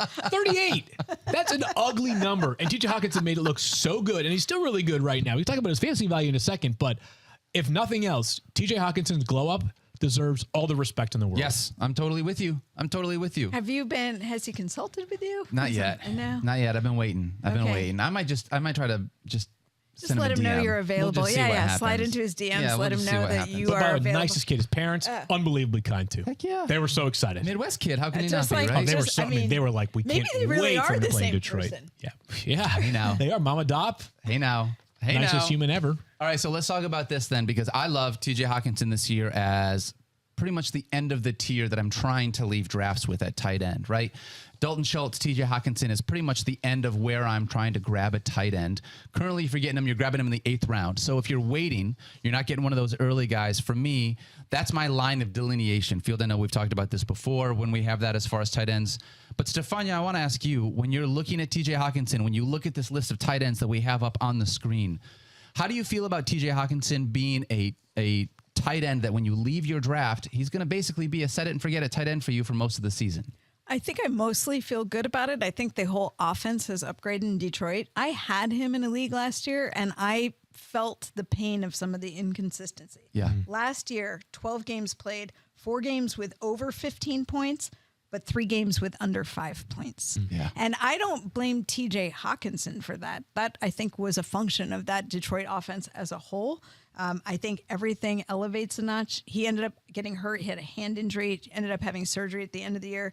[SPEAKER 3] 38. That's an ugly number. And TJ Hawkinson made it look so good, and he's still really good right now. We can talk about his fantasy value in a second, but if nothing else, TJ Hawkinson's glow up deserves all the respect in the world.
[SPEAKER 2] Yes, I'm totally with you.
[SPEAKER 4] Has he consulted with you?
[SPEAKER 2] Not yet.
[SPEAKER 4] No.
[SPEAKER 2] Not yet. I've been waiting. I might try to just send
[SPEAKER 4] let him know
[SPEAKER 2] DM.
[SPEAKER 4] you're available.
[SPEAKER 2] We'll
[SPEAKER 4] yeah. Slide into his DMs.
[SPEAKER 2] Yeah,
[SPEAKER 4] let him know that you are
[SPEAKER 3] the
[SPEAKER 4] available.
[SPEAKER 3] nicest kid. His parents, unbelievably kind too.
[SPEAKER 2] Heck yeah.
[SPEAKER 3] They were so excited.
[SPEAKER 2] Midwest kid. How can he not
[SPEAKER 4] Just
[SPEAKER 2] be,
[SPEAKER 4] like-
[SPEAKER 2] right?
[SPEAKER 3] They were
[SPEAKER 4] Just,
[SPEAKER 3] so.
[SPEAKER 4] I mean,
[SPEAKER 3] they were like, we
[SPEAKER 4] maybe
[SPEAKER 3] can't
[SPEAKER 4] they really
[SPEAKER 3] wait
[SPEAKER 4] are
[SPEAKER 3] for him
[SPEAKER 4] the
[SPEAKER 3] to play in
[SPEAKER 4] same
[SPEAKER 3] Detroit.
[SPEAKER 4] person.
[SPEAKER 3] Yeah.
[SPEAKER 2] Hey, now.
[SPEAKER 3] They are. Mama Dopp,
[SPEAKER 2] Hey now.
[SPEAKER 3] nicest human ever.
[SPEAKER 2] All right, so let's talk about this then, because I love TJ Hawkinson this year as pretty much the end of the tier that I'm trying to leave drafts with at tight end, right? Dalton Schultz, TJ Hawkinson is pretty much the end of where I'm trying to grab a tight end. Currently, if you're getting him, you're grabbing him in the 8th round. So if you're waiting, you're not getting one of those early guys. For me, that's my line of delineation. Field, I know we've talked about this before when we have that as far as tight ends. But Stephania, I want to ask you, when you're looking at TJ Hawkinson, when you look at this list of tight ends that we have up on the screen, how do you feel about TJ Hawkinson being a tight end that when you leave your draft, he's going to basically be a set it and forget it tight end for you for most of the season?
[SPEAKER 4] I think I mostly feel good about it. I think the whole offense has upgraded in Detroit. I had him in a league last year, and I felt the pain of some of the inconsistency.
[SPEAKER 2] Yeah.
[SPEAKER 4] Last year, 12 games played, 4 games with over 15 points, but 3 games with under 5 points.
[SPEAKER 2] Yeah.
[SPEAKER 4] And I don't blame TJ Hawkinson for that. That, I think, was a function of that Detroit offense as a whole. I think everything elevates a notch. He ended up getting hurt. He had a hand injury, ended up having surgery at the end of the year,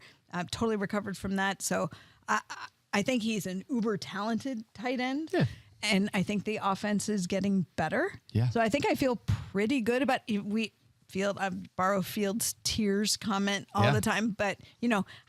[SPEAKER 4] totally recovered from that. So I think he's an uber talented tight end. Yeah. And I think the offense is getting better.
[SPEAKER 2] Yeah.
[SPEAKER 4] So I think I feel pretty good about I borrow Field's tiers comment all the time, but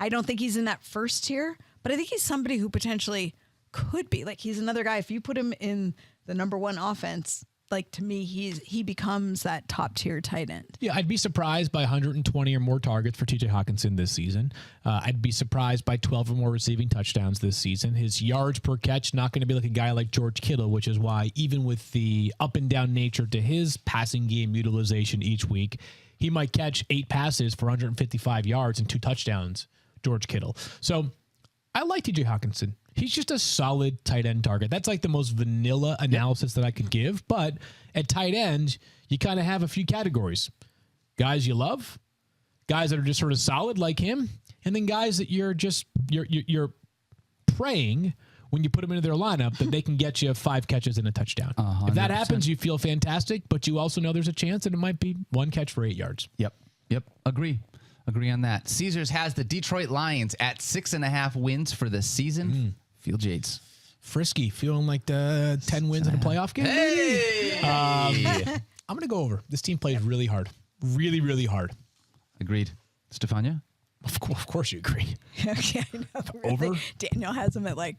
[SPEAKER 4] I don't think he's in that first tier, but I think he's somebody who potentially could be. Like, he's another guy. If you put him in the number 1 offense, like, to me, he becomes that top tier tight end.
[SPEAKER 3] Yeah, I'd be surprised by 120 or more targets for TJ Hawkinson this season. I'd be surprised by 12 or more receiving touchdowns this season. His yards per catch, not going to be like a guy like George Kittle, which is why even with the up and down nature to his passing game utilization each week, he might catch 8 passes for 155 yards and 2 touchdowns, George Kittle. So I like TJ Hawkinson. He's just a solid tight end target. That's like the most vanilla analysis that I could give. But at tight end, you kind of have a few categories. Guys you love, guys that are just sort of solid like him, and then guys that you're praying when you put them into their lineup that they can get you 5 catches and a touchdown. 100%. If that happens, you feel fantastic, but you also know there's a chance that it might be 1 catch for 8 yards.
[SPEAKER 2] Yep. Agree on that. Caesars has the Detroit Lions at 6.5 wins for the season. Field Yates.
[SPEAKER 3] Frisky, feeling like the 10 wins in a playoff game.
[SPEAKER 2] Hey!
[SPEAKER 3] I'm going to go over. This team plays really hard. Really, really hard.
[SPEAKER 2] Agreed. Stephania?
[SPEAKER 3] Of course you agree.
[SPEAKER 4] Okay, I know. Really.
[SPEAKER 3] Over?
[SPEAKER 4] Daniel has them at like,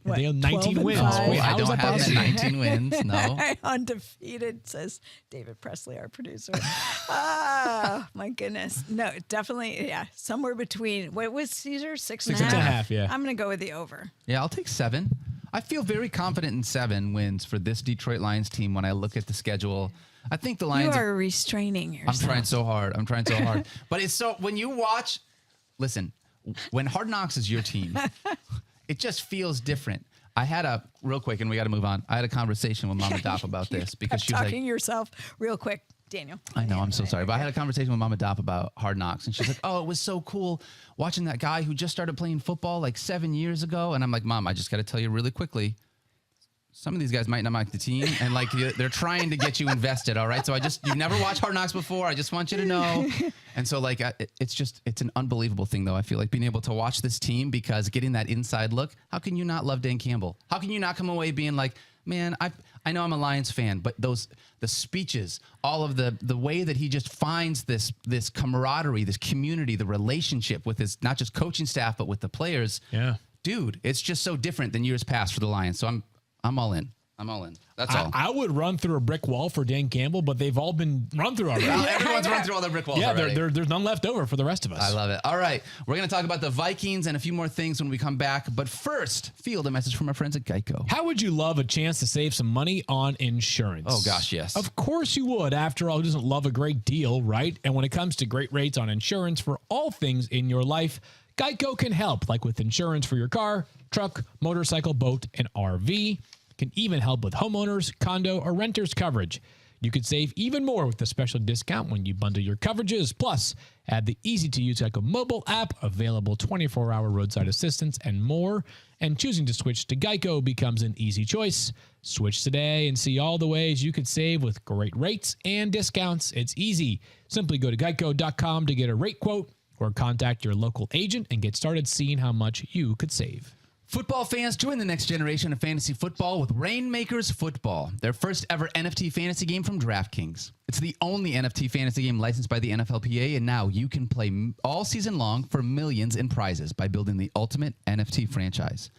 [SPEAKER 4] what,
[SPEAKER 3] They have 19 wins.
[SPEAKER 4] five?
[SPEAKER 3] Wait,
[SPEAKER 2] I
[SPEAKER 3] how is
[SPEAKER 2] don't
[SPEAKER 3] that
[SPEAKER 2] have
[SPEAKER 3] possible?
[SPEAKER 2] 19 wins. No.
[SPEAKER 4] Undefeated, says David Presley, our producer. My goodness. No, definitely, yeah. Somewhere between, what was Caesar? 6.5?
[SPEAKER 3] 6.5, yeah.
[SPEAKER 4] I'm going to go with the over.
[SPEAKER 2] Yeah, I'll take 7. I feel very confident in 7 wins for this Detroit Lions team when I look at the schedule. I think the Lions
[SPEAKER 4] You are restraining yourself.
[SPEAKER 2] I'm trying so hard. But it's so, when you watch, listen, when Hard Knocks is your team, it just feels different. I had real quick, and we got to move on. I had a conversation with Mama Dopp about this because she was
[SPEAKER 4] talking
[SPEAKER 2] like,
[SPEAKER 4] yourself real quick, Daniel.
[SPEAKER 2] I know, I'm so sorry, but I had a conversation with Mama Dopp about Hard Knocks, and she's like, oh, it was so cool watching that guy who just started playing football like 7 years ago. And I'm like, Mom, I just got to tell you really quickly, some of these guys might not make the team, and like they're trying to get you invested, all right? So you've never watched Hard Knocks before. I just want you to know. And so like it's an unbelievable thing though. I feel like being able to watch this team because getting that inside look. How can you not love Dan Campbell? How can you not come away being like, man, I know I'm a Lions fan, but the speeches, all of the way that he just finds this camaraderie, this community, the relationship with his not just coaching staff but with the players.
[SPEAKER 3] Yeah,
[SPEAKER 2] dude, it's just so different than years past for the Lions. So I'm all in. I'm all in. That's all.
[SPEAKER 3] I would run through a brick wall for Dan Campbell, but they've all been run through already.
[SPEAKER 2] Everyone's run through all their brick walls already.
[SPEAKER 3] There's none left over for the rest of us.
[SPEAKER 2] I love it. All right. We're going to talk about the Vikings and a few more things when we come back. But first, field a message from our friends at Geico.
[SPEAKER 3] How would you love a chance to save some money on insurance?
[SPEAKER 2] Oh, gosh, yes.
[SPEAKER 3] Of course you would. After all, who doesn't love a great deal, right? And when it comes to great rates on insurance for all things in your life, Geico can help, like with insurance for your car, truck, motorcycle, boat, and RV. Can even help with homeowners, condo, or renters coverage. You could save even more with the special discount when you bundle your coverages. Plus, add the easy-to-use Geico mobile app, available 24-hour roadside assistance, and more. And choosing to switch to Geico becomes an easy choice. Switch today and see all the ways you could save with great rates and discounts. It's easy. Simply go to geico.com to get a rate quote or contact your local agent and get started seeing how much you could save.
[SPEAKER 2] Football fans, join the next generation of fantasy football with Rainmakers Football, their first ever NFT fantasy game from DraftKings. It's the only NFT fantasy game licensed by the NFLPA, and now you can play all season long for millions in prizes by building the ultimate NFT franchise.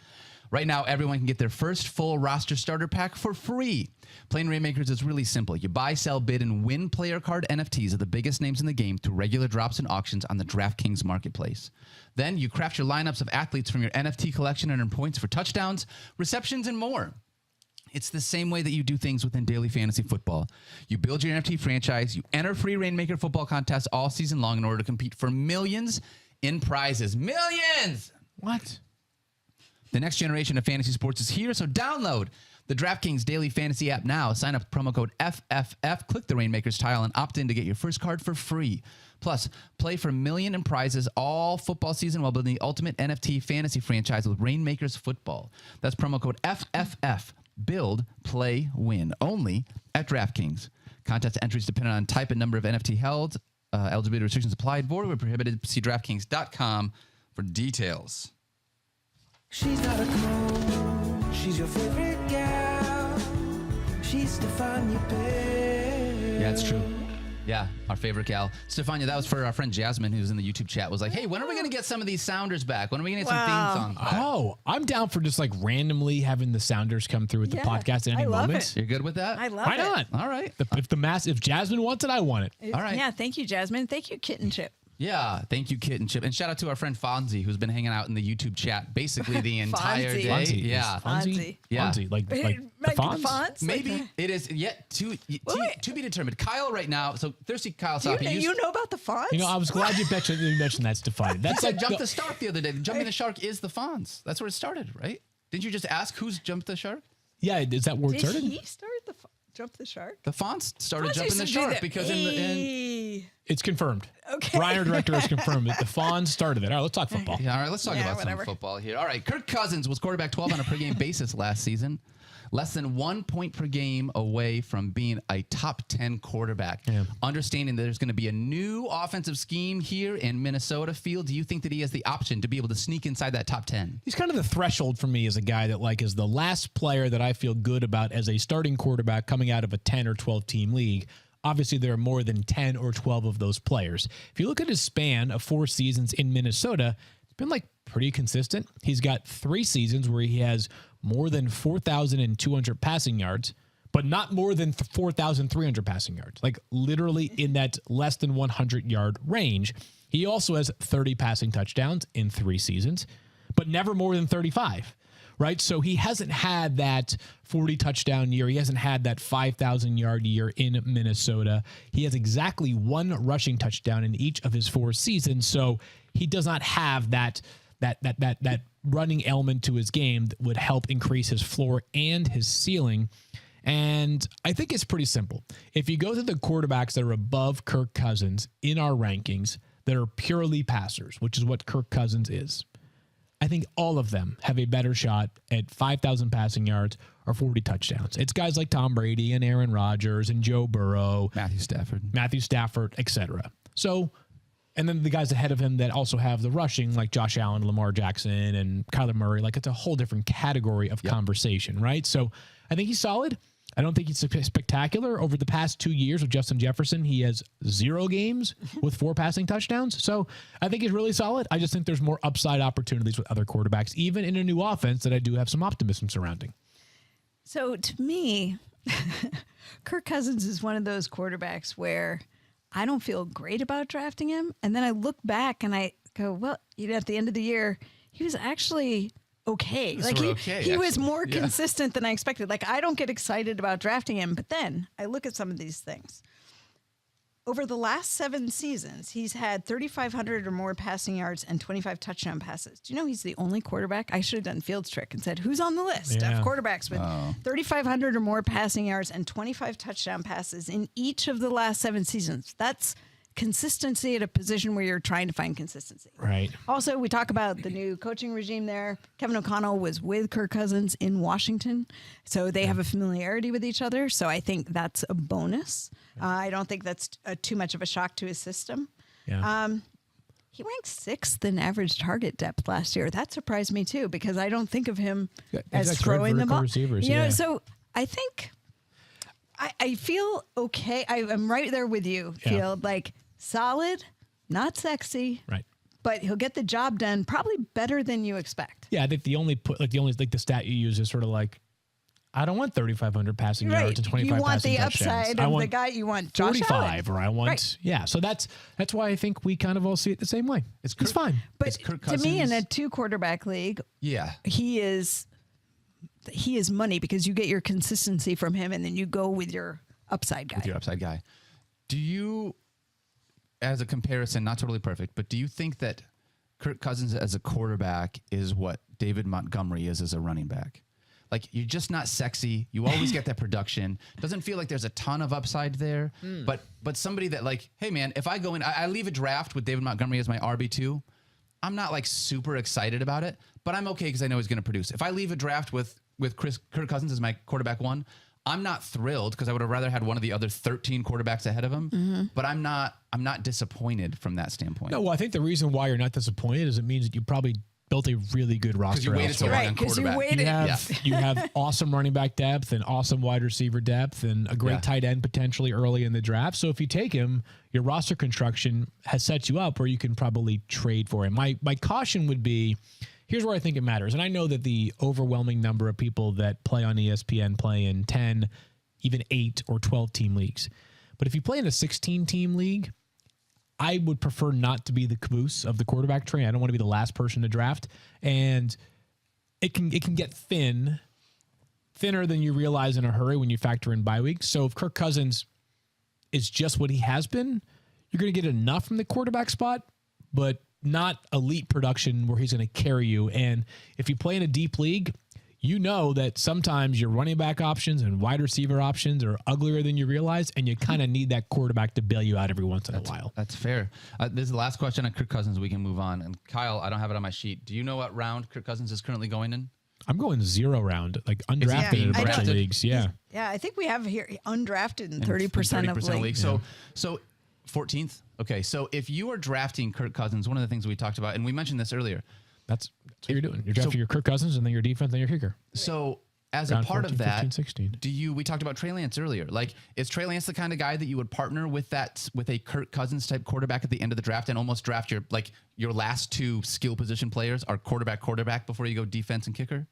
[SPEAKER 2] Right now, everyone can get their first full roster starter pack for free. Playing Rainmakers is really simple. You buy, sell, bid, and win player card NFTs of the biggest names in the game through regular drops and auctions on the DraftKings marketplace. Then you craft your lineups of athletes from your NFT collection and earn points for touchdowns, receptions, and more. It's the same way that you do things within daily fantasy football. You build your NFT franchise, you enter free Rainmaker football contests all season long in order to compete for millions in prizes. Millions!
[SPEAKER 3] What?
[SPEAKER 2] The next generation of fantasy sports is here, so download the DraftKings Daily Fantasy app now. Sign up with promo code FFF, click the Rainmakers tile, and opt in to get your first card for free. Plus, play for million in prizes all football season while building the ultimate NFT fantasy franchise with Rainmakers Football. That's promo code FFF. Build, play, win. Only at DraftKings. Contest entries dependent on type and number of NFT held. Eligibility restrictions applied. Void where prohibited. See DraftKings.com for details.
[SPEAKER 6] She's not a clone, she's your favorite gal. She's Stephania Bell.
[SPEAKER 2] Yeah, it's true. Yeah, our favorite gal. Stephania, that was for our friend Jasmine, who's in the YouTube chat, was like, hey, when are we going to get some of these Sounders back? When are we going to get some theme songs back?
[SPEAKER 3] Oh, I'm down for just like randomly having the Sounders come through with the podcast at any moment.
[SPEAKER 2] You're good with that?
[SPEAKER 4] I love
[SPEAKER 3] Why
[SPEAKER 4] it.
[SPEAKER 3] not?
[SPEAKER 2] All right.
[SPEAKER 3] If Jasmine wants it, I want it.
[SPEAKER 2] All right.
[SPEAKER 4] Yeah, thank you, Jasmine. Thank you, Kitten Chip.
[SPEAKER 2] Yeah, thank you, Kit and Chip. And shout out to our friend Fonzie, who's been hanging out in the YouTube chat basically the entire day.
[SPEAKER 3] Fonzie.
[SPEAKER 2] Yeah.
[SPEAKER 3] Fonzie?
[SPEAKER 2] Yeah.
[SPEAKER 3] Fonzie, like the Fonz?
[SPEAKER 2] Maybe it is yet to be determined. Kyle right now, so Thirsty Kyle Soppy.
[SPEAKER 4] You know about the Fonz?
[SPEAKER 3] You know, I was glad you mentioned that, Stephania. That's like
[SPEAKER 2] Jump the Shark the other day. Jumping the Shark is the Fonz. That's where it started, right? Didn't you just ask who's Jumped the Shark?
[SPEAKER 3] Yeah, is that where it
[SPEAKER 4] Did
[SPEAKER 3] started?
[SPEAKER 4] he start the Jump the Shark?
[SPEAKER 2] The Fonz started
[SPEAKER 4] Fonz
[SPEAKER 2] Jumping the
[SPEAKER 4] used to do
[SPEAKER 2] Shark
[SPEAKER 4] that.
[SPEAKER 2] because in
[SPEAKER 3] It's confirmed.
[SPEAKER 4] Okay.
[SPEAKER 3] Brian, our director, has confirmed that the Fonz started it. All right, let's talk football.
[SPEAKER 2] Yeah, all right, let's talk about
[SPEAKER 4] whatever.
[SPEAKER 2] some football here. All right, Kirk Cousins was quarterback 12 on a per-game basis last season. Less than 1 point per game away from being a top 10 quarterback.
[SPEAKER 3] Yeah.
[SPEAKER 2] Understanding that there's going to be a new offensive scheme here in Minnesota field, do you think that he has the option to be able to sneak inside that top 10?
[SPEAKER 3] He's kind of the threshold for me as a guy that like is the last player that I feel good about as a starting quarterback coming out of a 10 or 12 team league. Obviously, there are more than 10 or 12 of those players. If you look at his span of 4 seasons in Minnesota, it's been like pretty consistent. He's got 3 seasons where he has more than 4,200 passing yards, but not more than 4,300 passing yards, like literally in that less than 100-yard range. He also has 30 passing touchdowns in 3 seasons, but never more than 35. Right. So he hasn't had that 40 touchdown year. He hasn't had that 5,000 yard year in Minnesota. He has exactly 1 rushing touchdown in each of his 4 seasons. So he does not have that running element to his game that would help increase his floor and his ceiling. And I think it's pretty simple. If you go to the quarterbacks that are above Kirk Cousins in our rankings that are purely passers, which is what Kirk Cousins is, I think all of them have a better shot at 5,000 passing yards or 40 touchdowns. It's guys like Tom Brady and Aaron Rodgers and Joe Burrow,
[SPEAKER 2] Matthew Stafford,
[SPEAKER 3] etc. So And then the guys ahead of him that also have the rushing, like Josh Allen, Lamar Jackson, and Kyler Murray, like it's a whole different category of conversation, right? So I think he's solid. I don't think he's spectacular. Over the past 2 years with Justin Jefferson, he has 0 games with 4 passing touchdowns. So I think he's really solid. I just think there's more upside opportunities with other quarterbacks, even in a new offense that I do have some optimism surrounding.
[SPEAKER 4] So to me, Kirk Cousins is one of those quarterbacks where I don't feel great about drafting him. And then I look back and I go, well, at the end of the year, he was actually okay. Like he was more consistent than I expected. Like I don't get excited about drafting him, but then I look at some of these things. Over the last 7 seasons, he's had 3,500 or more passing yards and 25 touchdown passes. Do you know he's the only quarterback? I should have done Fields trick and said, who's on the list of quarterbacks with 3,500 or more passing yards and 25 touchdown passes in each of the last 7 seasons? That's consistency at a position where you're trying to find consistency.
[SPEAKER 3] Right.
[SPEAKER 4] Also, we talk about the new coaching regime there. Kevin O'Connell was with Kirk Cousins in Washington, so they have a familiarity with each other. So I think that's a bonus. I don't think that's too much of a shock to his system.
[SPEAKER 3] Yeah.
[SPEAKER 4] He ranked 6th in average target depth last year. That surprised me too, because I don't think of him as throwing the ball.
[SPEAKER 3] Receivers,
[SPEAKER 4] you know, so I think I feel okay. I'm right there with you. Feel like solid, not sexy,
[SPEAKER 3] right?
[SPEAKER 4] But he'll get the job done probably better than you expect.
[SPEAKER 3] Yeah, I think the stat you use is sort of like, I don't want 3,500 passing yards and 25 passing touchdowns.
[SPEAKER 4] You want the upside of the guy. You want Josh
[SPEAKER 3] 45,
[SPEAKER 4] Allen.
[SPEAKER 3] or I want So that's why I think we kind of all see it the same way. It's fine.
[SPEAKER 4] But to me, in a 2 quarterback league, he is money because you get your consistency from him, and then you go with your upside guy.
[SPEAKER 2] Do you, as a comparison, not totally perfect, but do you think that Kirk Cousins as a quarterback is what David Montgomery is as a running back? Like, you're just not sexy. You always get that production. Doesn't feel like there's a ton of upside there. But somebody that, like, hey, man, if I go in, I leave a draft with David Montgomery as my RB2, I'm not, like, super excited about it, but I'm okay because I know he's going to produce. If I leave a draft with Kirk Cousins as my quarterback 1, I'm not thrilled because I would have rather had one of the other 13 quarterbacks ahead of him. But I'm not disappointed from that standpoint.
[SPEAKER 3] No, well, I think the reason why you're not disappointed is it means that you probably built a really good roster.
[SPEAKER 2] Because you waited so long on quarterback.
[SPEAKER 3] You have awesome running back depth and awesome wide receiver depth and a great tight end potentially early in the draft. So if you take him, your roster construction has set you up where you can probably trade for him. My caution would be, here's where I think it matters. And I know that the overwhelming number of people that play on ESPN play in 10, even 8 or 12 team leagues. But if you play in a 16 team league, I would prefer not to be the caboose of the quarterback train. I don't want to be the last person to draft. And it can get thinner than you realize in a hurry when you factor in bye weeks. So if Kirk Cousins is just what he has been, you're going to get enough from the quarterback spot, but not elite production where he's going to carry you. And if you play in a deep league, you know that sometimes your running back options and wide receiver options are uglier than you realize, and you kind of need that quarterback to bail you out every once in a while.
[SPEAKER 2] That's fair. This is the last question on Kirk Cousins. We can move on. And Kyle, I don't have it on my sheet. Do you know what round Kirk Cousins is currently going in?
[SPEAKER 3] I'm going 0 round, like undrafted in a bunch of leagues. Yeah.
[SPEAKER 4] Yeah, I think we have here undrafted in 30% of leagues.
[SPEAKER 2] So 14th. Okay, so if you are drafting Kirk Cousins, one of the things we talked about, and we mentioned this earlier.
[SPEAKER 3] That's what you're doing. You're drafting your Kirk Cousins and then your defense and your kicker.
[SPEAKER 2] So as round a part 14, of that, 15, 16. We talked about Trey Lance earlier. Like, is Trey Lance the kind of guy that you would partner with a Kirk Cousins type quarterback at the end of the draft and almost draft your last 2 skill position players are quarterback before you go defense and kicker?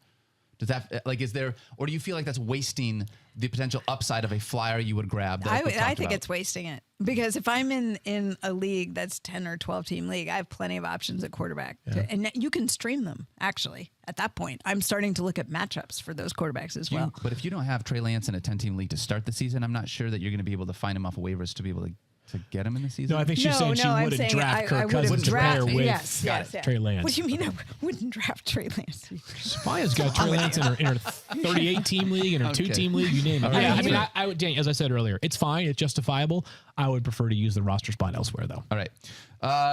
[SPEAKER 2] Does that, is there, or do you feel like that's wasting the potential upside of a flyer you would grab?
[SPEAKER 4] I think it's wasting it, because if I'm in a league that's 10 or 12 team league, I have plenty of options at quarterback, and you can stream them. Actually, at that point, I'm starting to look at matchups for those quarterbacks as well.
[SPEAKER 2] But if you don't have Trey Lance in a 10 team league to start the season, I'm not sure that you're going to be able to find him off of waivers to be able to get him in the season?
[SPEAKER 3] No, I think she's saying she wouldn't draft Kirk Cousins to pair with Trey Lance.
[SPEAKER 4] What do you mean I wouldn't draft Trey Lance?
[SPEAKER 3] Stephanya's got Trey Lance in her 38-team league and her 2-team league, you name it.
[SPEAKER 2] Right.
[SPEAKER 3] Yeah, I mean, I would, as I said earlier, it's fine. It's justifiable. I would prefer to use the roster spot elsewhere, though.
[SPEAKER 2] All right.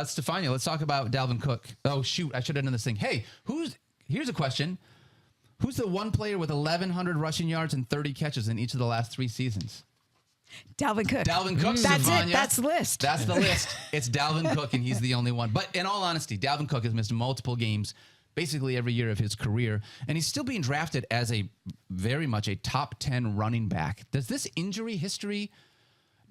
[SPEAKER 2] Stephania, let's talk about Dalvin Cook. Oh, shoot. I should have done this thing. Hey, here's a question. Who's the one player with 1,100 rushing yards and 30 catches in each of the last 3 seasons?
[SPEAKER 4] Dalvin Cook.
[SPEAKER 2] Dalvin Cook,
[SPEAKER 4] That's
[SPEAKER 2] Stephania.
[SPEAKER 4] it. That's the list.
[SPEAKER 2] That's the list. It's Dalvin Cook, and he's the only one. But in all honesty, Dalvin Cook has missed multiple games basically every year of his career, and he's still being drafted as a very much a top 10 running back. Does this injury history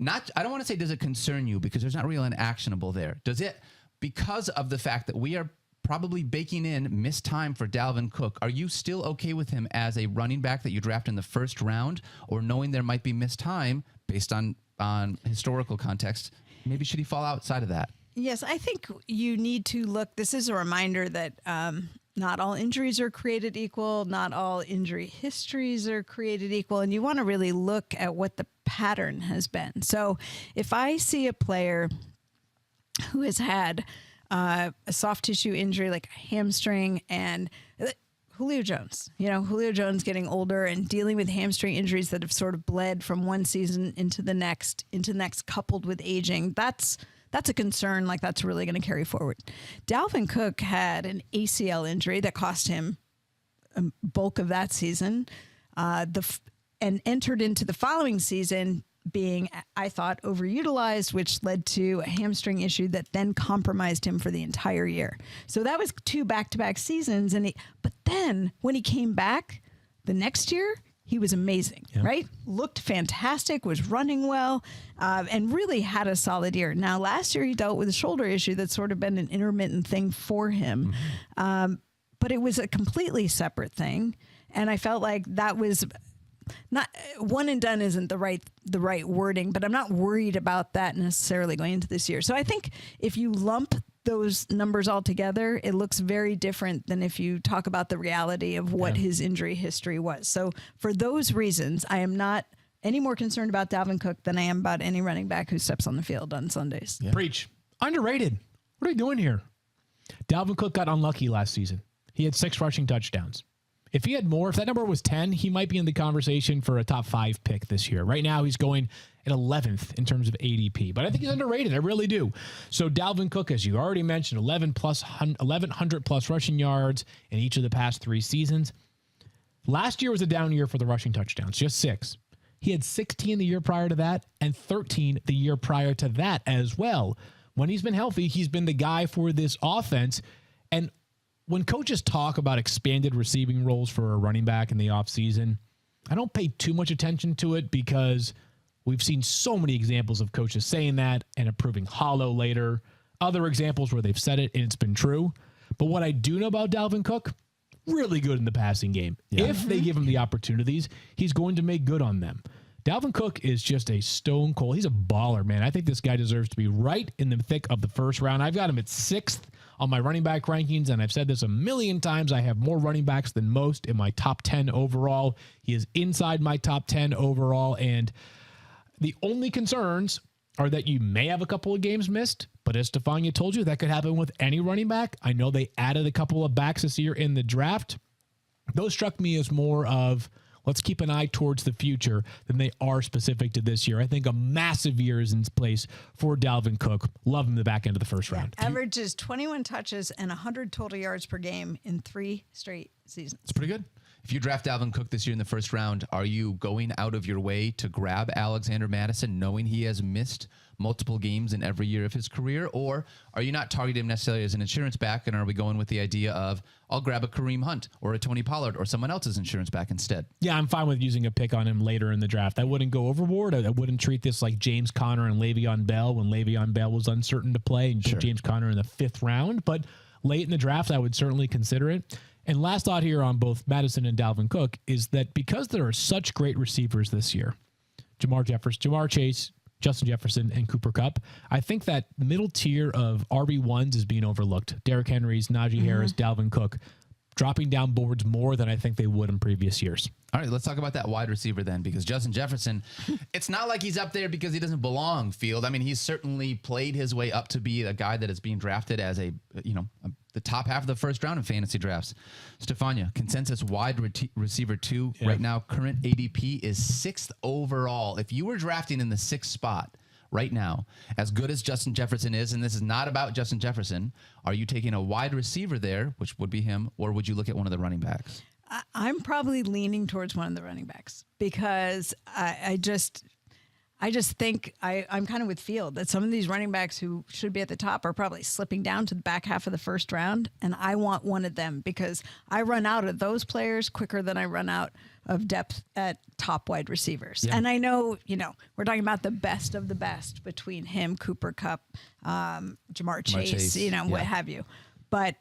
[SPEAKER 2] I don't want to say does it concern you, because there's not really an actionable there. Does it, because of the fact that we are probably baking in missed time for Dalvin Cook, are you still okay with him as a running back that you draft in the first round, or knowing there might be missed time based on historical context? Maybe should he fall outside of that?
[SPEAKER 4] Yes, I think you need to look. This is a reminder that not all injuries are created equal. Not all injury histories are created equal. And you want to really look at what the pattern has been. So if I see a player who has had a soft tissue injury like a hamstring, and Julio Jones getting older and dealing with hamstring injuries that have sort of bled from one season into the next, coupled with aging, that's a concern. Like, that's really going to carry forward. Dalvin Cook had an ACL injury that cost him a bulk of that season, and entered into the following season being, I thought, overutilized, which led to a hamstring issue that then compromised him for the entire year. So that was 2 back-to-back seasons. But then when he came back the next year, he was amazing, right? Looked fantastic, was running well, and really had a solid year. Now, last year he dealt with a shoulder issue that's sort of been an intermittent thing for him. But it was a completely separate thing. And I felt like that was not one and done isn't the right wording, but I'm not worried about that necessarily going into this year. So I think if you lump those numbers all together, it looks very different than if you talk about the reality of what his injury history was. So for those reasons, I am not any more concerned about Dalvin Cook than I am about any running back who steps on the field on Sundays.
[SPEAKER 3] Yeah. Preach. Underrated. What are you doing here? Dalvin Cook got unlucky last season. He had 6 rushing touchdowns. If he had more, if that number was 10, he might be in the conversation for a top 5 pick this year. Right now, he's going at 11th in terms of ADP, but I think he's underrated. I really do. So Dalvin Cook, as you already mentioned, 1,100 plus rushing yards in each of the past 3 seasons. Last year was a down year for the rushing touchdowns, just 6. He had 16 the year prior to that and 13 the year prior to that as well. When he's been healthy, he's been the guy for this offense. And when coaches talk about expanded receiving roles for a running back in the offseason, I don't pay too much attention to it, because we've seen so many examples of coaches saying that and it proving hollow later. Other examples where they've said it and it's been true. But what I do know about Dalvin Cook, really good in the passing game. Yeah. If they give him the opportunities, he's going to make good on them. Dalvin Cook is just a stone cold. He's a baller, man. I think this guy deserves to be right in the thick of the first round. I've got him at 6th on my running back rankings, and I've said this a million times. I have more running backs than most in my top 10 overall. He is inside my top 10 overall, and the only concerns are that you may have a couple of games missed, but as Stephania told you, that could happen with any running back. I know they added a couple of backs this year in the draft. Those struck me as more of, let's keep an eye towards the future than they are specific to this year. I think a massive year is in place for Dalvin Cook. Love him in the back end of the first round.
[SPEAKER 4] Averages 21 touches and 100 total yards per game in 3 straight seasons.
[SPEAKER 2] It's pretty good. If you draft Dalvin Cook this year in the first round, are you going out of your way to grab Alexander Mattison, knowing he has missed multiple games in every year of his career? Or are you not targeting him necessarily as an insurance back, and are we going with the idea of, I'll grab a Kareem Hunt or a Tony Pollard or someone else's insurance back instead?
[SPEAKER 3] Yeah, I'm fine with using a pick on him later in the draft. I wouldn't go overboard. I wouldn't treat this like James Conner and Le'Veon Bell when Le'Veon Bell was uncertain to play, and put James Conner in the 5th round. But late in the draft, I would certainly consider it. And last thought here on both Mattison and Dalvin Cook is that because there are such great receivers this year, Jamar Chase, Justin Jefferson, and Cooper Kupp, I think that middle tier of RB1s is being overlooked. Derrick Henry's, Najee Harris, Dalvin Cook, dropping down boards more than I think they would in previous years.
[SPEAKER 2] All right, let's talk about that wide receiver then, because Justin Jefferson, it's not like he's up there because he doesn't belong, Field. I mean, he's certainly played his way up to be a guy that is being drafted as the top half of the first round in fantasy drafts. Stephania, consensus wide receiver 2 right now. Current ADP is 6th overall. If you were drafting in the 6th spot right now, as good as Justin Jefferson is, and this is not about Justin Jefferson, are you taking a wide receiver there, which would be him, or would you look at one of the running backs? I'm
[SPEAKER 4] probably leaning towards one of the running backs, because I I just think I'm kind of with Field that some of these running backs who should be at the top are probably slipping down to the back half of the first round. And I want one of them because I run out of those players quicker than I run out of depth at top wide receivers. Yeah. And I know, we're talking about the best of the best between him, Cooper Kupp, Jamar Chase, what have you. But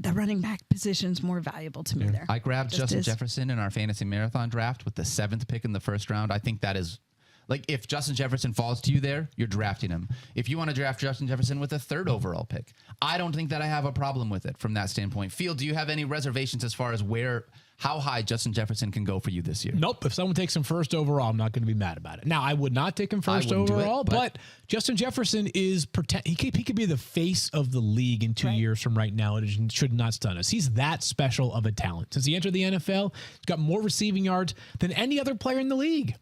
[SPEAKER 4] the running back position's more valuable to me there.
[SPEAKER 2] I grabbed Justin Jefferson in our fantasy marathon draft with the 7th pick in the first round. I think that is, like, if Justin Jefferson falls to you there, you're drafting him. If you want to draft Justin Jefferson with a 3rd overall pick, I don't think that I have a problem with it from that standpoint. Field, do you have any reservations as far as how high Justin Jefferson can go for you this year?
[SPEAKER 3] Nope. If someone takes him 1st overall, I'm not going to be mad about it. Now, I would not take him 1st overall, but Justin Jefferson is he could be the face of the league in 2 years from right now. It should not stun us. He's that special of a talent. Since he entered the NFL, he's got more receiving yards than any other player in the league.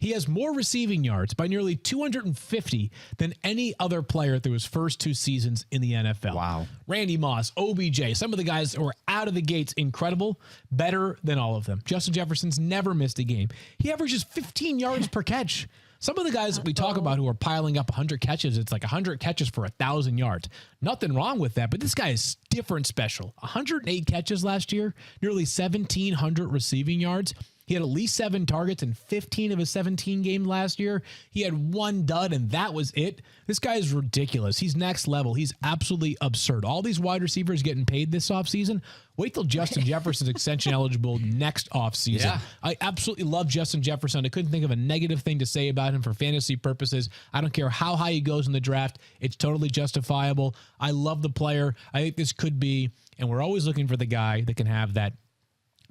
[SPEAKER 3] He has more receiving yards by nearly 250 than any other player through his first 2 seasons in the NFL.
[SPEAKER 2] Wow. Randy
[SPEAKER 3] Moss, OBJ, some of the guys who are out of the gates incredible, better than all of them. Justin Jefferson's never missed a game. He averages 15 yards per catch. Some of the guys that we talk about who are piling up 100 catches, it's like 100 catches for 1,000 yards. Nothing wrong with that, but this guy is different special. 108 catches last year, nearly 1,700 receiving yards. He had at least 7 targets in 15 of his 17 games last year. He had 1 dud, and that was it. This guy is ridiculous. He's next level. He's absolutely absurd. All these wide receivers getting paid this offseason. Wait till Justin Jefferson's extension eligible next offseason. Yeah. I absolutely love Justin Jefferson. I couldn't think of a negative thing to say about him for fantasy purposes. I don't care how high he goes in the draft. It's totally justifiable. I love the player. I think this could be, and we're always looking for the guy that can have that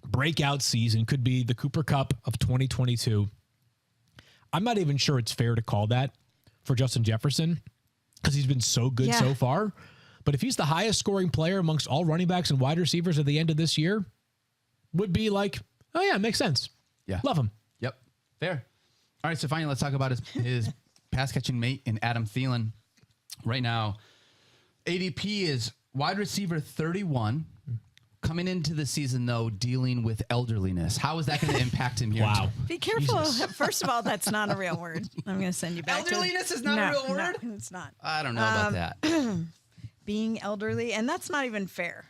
[SPEAKER 3] breakout season, could be the Cooper Kupp of 2022. I'm not even sure it's fair to call that for Justin Jefferson because he's been so good so far. But if he's the highest scoring player amongst all running backs and wide receivers at the end of this year, would be like, oh yeah, makes sense. Yeah. Love him.
[SPEAKER 2] Yep. Fair. All right, so finally, let's talk about his pass catching mate in Adam Thielen. Right now, ADP is wide receiver 31. Coming into the season, though, dealing with elderliness. How is that going to impact him here?
[SPEAKER 3] Wow.
[SPEAKER 4] Be careful. Jesus. First of all, that's not a real word. I'm going to send you back
[SPEAKER 2] elderliness is not a real word?
[SPEAKER 4] No, it's not.
[SPEAKER 2] I don't know about that.
[SPEAKER 4] Being elderly, and that's not even fair.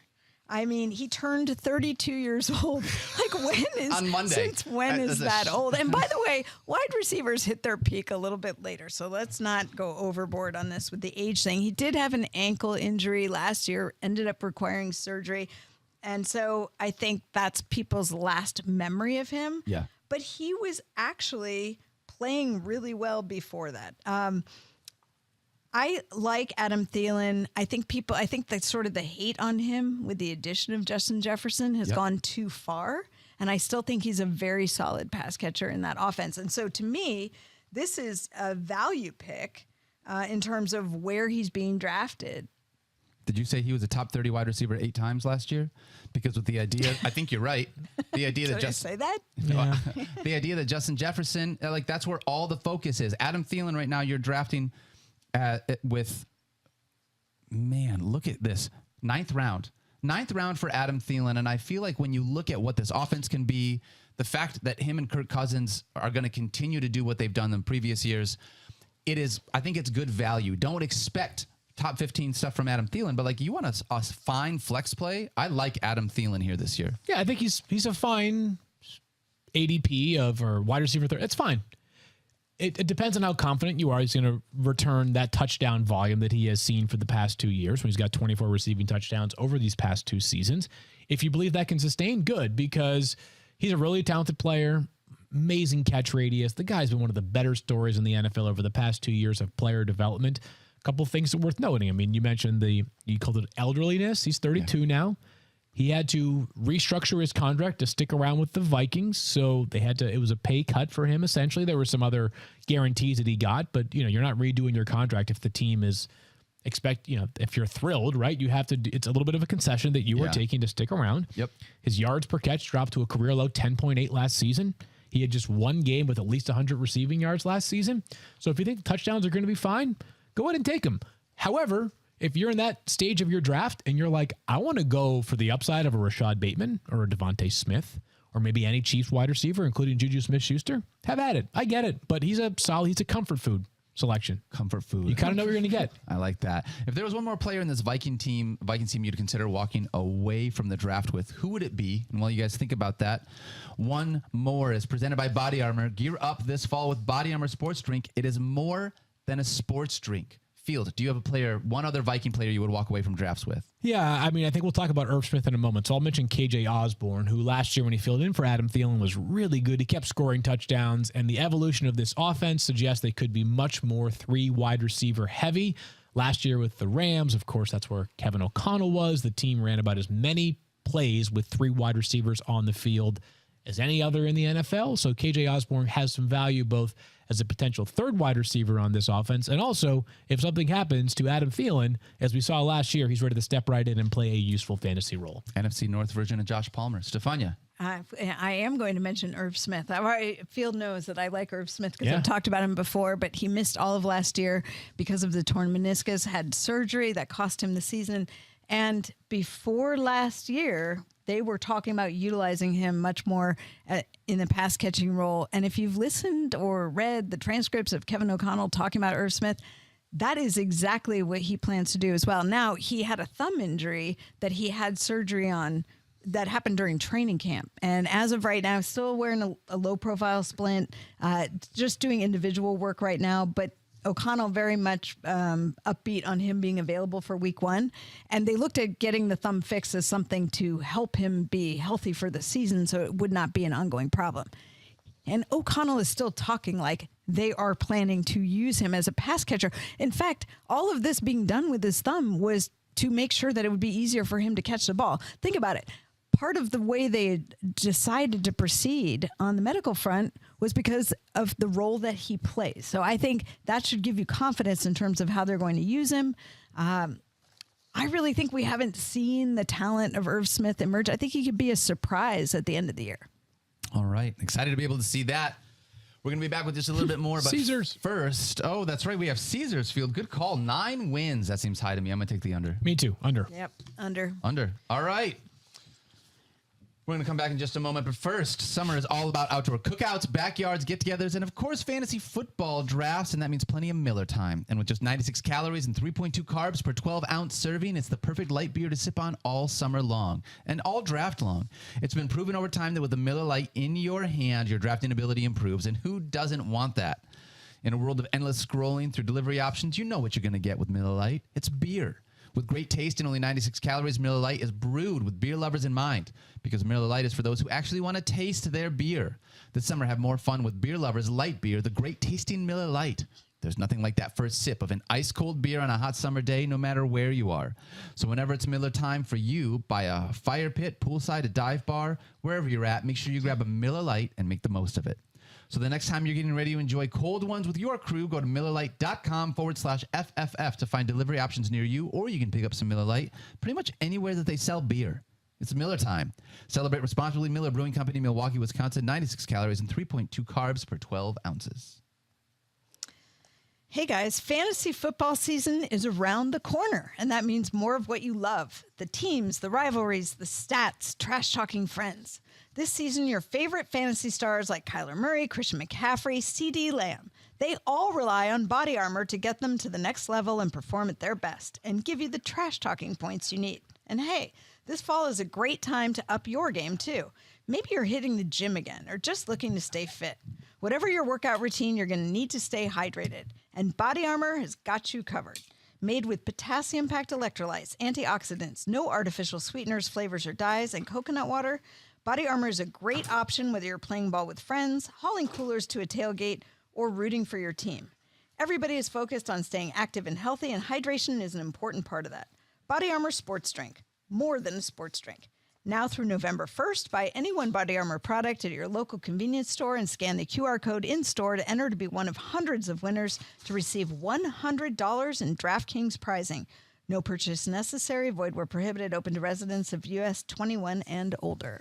[SPEAKER 4] I mean, he turned 32 years old. Like, when is...
[SPEAKER 2] On Monday.
[SPEAKER 4] Since when is that old? And by the way, wide receivers hit their peak a little bit later, so let's not go overboard on this with the age thing. He did have an ankle injury last year, ended up requiring surgery. And so I think that's people's last memory of him.
[SPEAKER 2] Yeah.
[SPEAKER 4] But he was actually playing really well before that. I like Adam Thielen. I think that sort of the hate on him with the addition of Justin Jefferson has gone too far. And I still think he's a very solid pass catcher in that offense. And so to me, this is a value pick in terms of where he's being drafted.
[SPEAKER 2] Did you say he was a top 30 wide receiver 8 times last year? Because with the idea, I think you're right. The idea that
[SPEAKER 4] say that?
[SPEAKER 3] Yeah.
[SPEAKER 2] The idea that Justin Jefferson, like, that's where all the focus is. Adam Thielen right now, you're drafting with, man, look at this. 9th round. 9th round for Adam Thielen. And I feel like when you look at what this offense can be, the fact that him and Kirk Cousins are going to continue to do what they've done in previous years, I think it's good value. Don't expect top 15 stuff from Adam Thielen, but like, you want a fine flex play? I like Adam Thielen here this year.
[SPEAKER 3] Yeah, I think he's a fine ADP or wide receiver. It's fine. It depends on how confident you are he's going to return that touchdown volume that he has seen for the past 2 years when he's got 24 receiving touchdowns over these past 2 seasons. If you believe that can sustain, good, because he's a really talented player, amazing catch radius. The guy's been one of the better stories in the NFL over the past 2 years of player development. Couple of things that are worth noting. I mean, you mentioned you called it elderliness. He's 32 now. He had to restructure his contract to stick around with the Vikings. So it was a pay cut for him, essentially. There were some other guarantees that he got, but you're not redoing your contract if the team is if you're thrilled, right? You have to, it's a little bit of a concession that you are taking to stick around.
[SPEAKER 2] Yep.
[SPEAKER 3] His yards per catch dropped to a career low 10.8 last season. He had just 1 game with at least 100 receiving yards last season. So if you think touchdowns are going to be fine, go ahead and take them. However, if you're in that stage of your draft and you're like, I want to go for the upside of a Rashad Bateman or a Devonte Smith or maybe any Chiefs wide receiver, including Juju Smith-Schuster, have at it. I get it, but he's a comfort food selection.
[SPEAKER 2] Comfort food.
[SPEAKER 3] You kind of know what you're going to get.
[SPEAKER 2] I like that. If there was one more player in this Vikings team you'd consider walking away from the draft with, who would it be? And while you guys think about that, one more is presented by Body Armor. Gear up this fall with Body Armor Sports Drink. It is more than a sports drink. Field, do you have one other Viking player you would walk away from drafts with?
[SPEAKER 3] Yeah, I mean, I think we'll talk about Irv Smith in a moment. So I'll mention KJ Osborne, who last year when he filled in for Adam Thielen was really good. He kept scoring touchdowns, and the evolution of this offense suggests they could be much more 3 wide receiver heavy. Last year with the Rams, of course, that's where Kevin O'Connell was. The team ran about as many plays with 3 wide receivers on the field as any other in the NFL. So KJ Osborne has some value both as a potential 3rd wide receiver on this offense, and also if something happens to Adam Thielen, as we saw last year, he's ready to step right in and play a useful fantasy role.
[SPEAKER 2] NFC North version of Josh Palmer. Stephania.
[SPEAKER 4] I am going to mention Irv Smith. Field knows that I like Irv Smith because I've talked about him before, but he missed all of last year because of the torn meniscus, had surgery that cost him the season. And before last year, they were talking about utilizing him much more in the pass catching role. And if you've listened or read the transcripts of Kevin O'Connell talking about Irv Smith, that is exactly what he plans to do as well. Now, he had a thumb injury that he had surgery on that happened during training camp. And as of right now, still wearing a low profile splint, just doing individual work right now. But O'Connell very much upbeat on him being available for week 1. And they looked at getting the thumb fixed as something to help him be healthy for the season so it would not be an ongoing problem. And O'Connell is still talking like they are planning to use him as a pass catcher. In fact, all of this being done with his thumb was to make sure that it would be easier for him to catch the ball. Think about it. Part of the way they decided to proceed on the medical front was because of the role that he plays. So I think that should give you confidence in terms of how they're going to use him. I really think we haven't seen the talent of Irv Smith emerge. I think he could be a surprise at the end of the year.
[SPEAKER 2] All right. Excited to be able to see that. We're going to be back with just a little bit more. But
[SPEAKER 3] Caesars.
[SPEAKER 2] First, that's right. We have Caesars Field. Good call. 9 wins. That seems high to me. I'm going to take the under.
[SPEAKER 3] Me too. Under.
[SPEAKER 4] Yep. Under.
[SPEAKER 2] All right. We're going to come back in just a moment, but first, summer is all about outdoor cookouts, backyards, get-togethers, and of course, fantasy football drafts, and that means plenty of Miller time. And with just 96 calories and 3.2 carbs per 12-ounce serving, it's the perfect light beer to sip on all summer long and all draft long. It's been proven over time that with the Miller Lite in your hand, your drafting ability improves, and who doesn't want that? In a world of endless scrolling through delivery options, you know what you're going to get with Miller Lite. It's beer. With great taste and only 96 calories, Miller Lite is brewed with beer lovers in mind because Miller Lite is for those who actually want to taste their beer. This summer, have more fun with beer lovers' light beer, the great tasting Miller Lite. There's nothing like that first sip of an ice-cold beer on a hot summer day, no matter where you are. So whenever it's Miller time for you, by a fire pit, poolside, a dive bar, wherever you're at, make sure you grab a Miller Lite and make the most of it. So the next time you're getting ready to enjoy cold ones with your crew, go to MillerLite.com/FFF to find delivery options near you, or you can pick up some Miller Lite pretty much anywhere that they sell beer. It's Miller time. Celebrate responsibly. Miller Brewing Company, Milwaukee, Wisconsin. 96 calories and 3.2 carbs per 12 ounces.
[SPEAKER 4] Hey guys, fantasy football season is around the corner, and that means more of what you love. The teams, the rivalries, the stats, trash-talking friends. This season, your favorite fantasy stars like Kyler Murray, Christian McCaffrey, CeeDee Lamb, they all rely on Body Armor to get them to the next level and perform at their best and give you the trash-talking points you need. And hey, this fall is a great time to up your game too. Maybe you're hitting the gym again or just looking to stay fit. Whatever your workout routine, you're going to need to stay hydrated. And Body Armor has got you covered. Made with potassium-packed electrolytes, antioxidants, no artificial sweeteners, flavors, or dyes, and coconut water, Body Armor is a great option whether you're playing ball with friends, hauling coolers to a tailgate, or rooting for your team. Everybody is focused on staying active and healthy, and hydration is an important part of that. Body Armor Sports Drink. More than a sports drink. Now through November 1st, buy any one Body Armor product at your local convenience store and scan the QR code in-store to enter to be one of hundreds of winners to receive $100 in DraftKings prizing. No purchase necessary. Void where prohibited. Open to residents of U.S. 21 and older.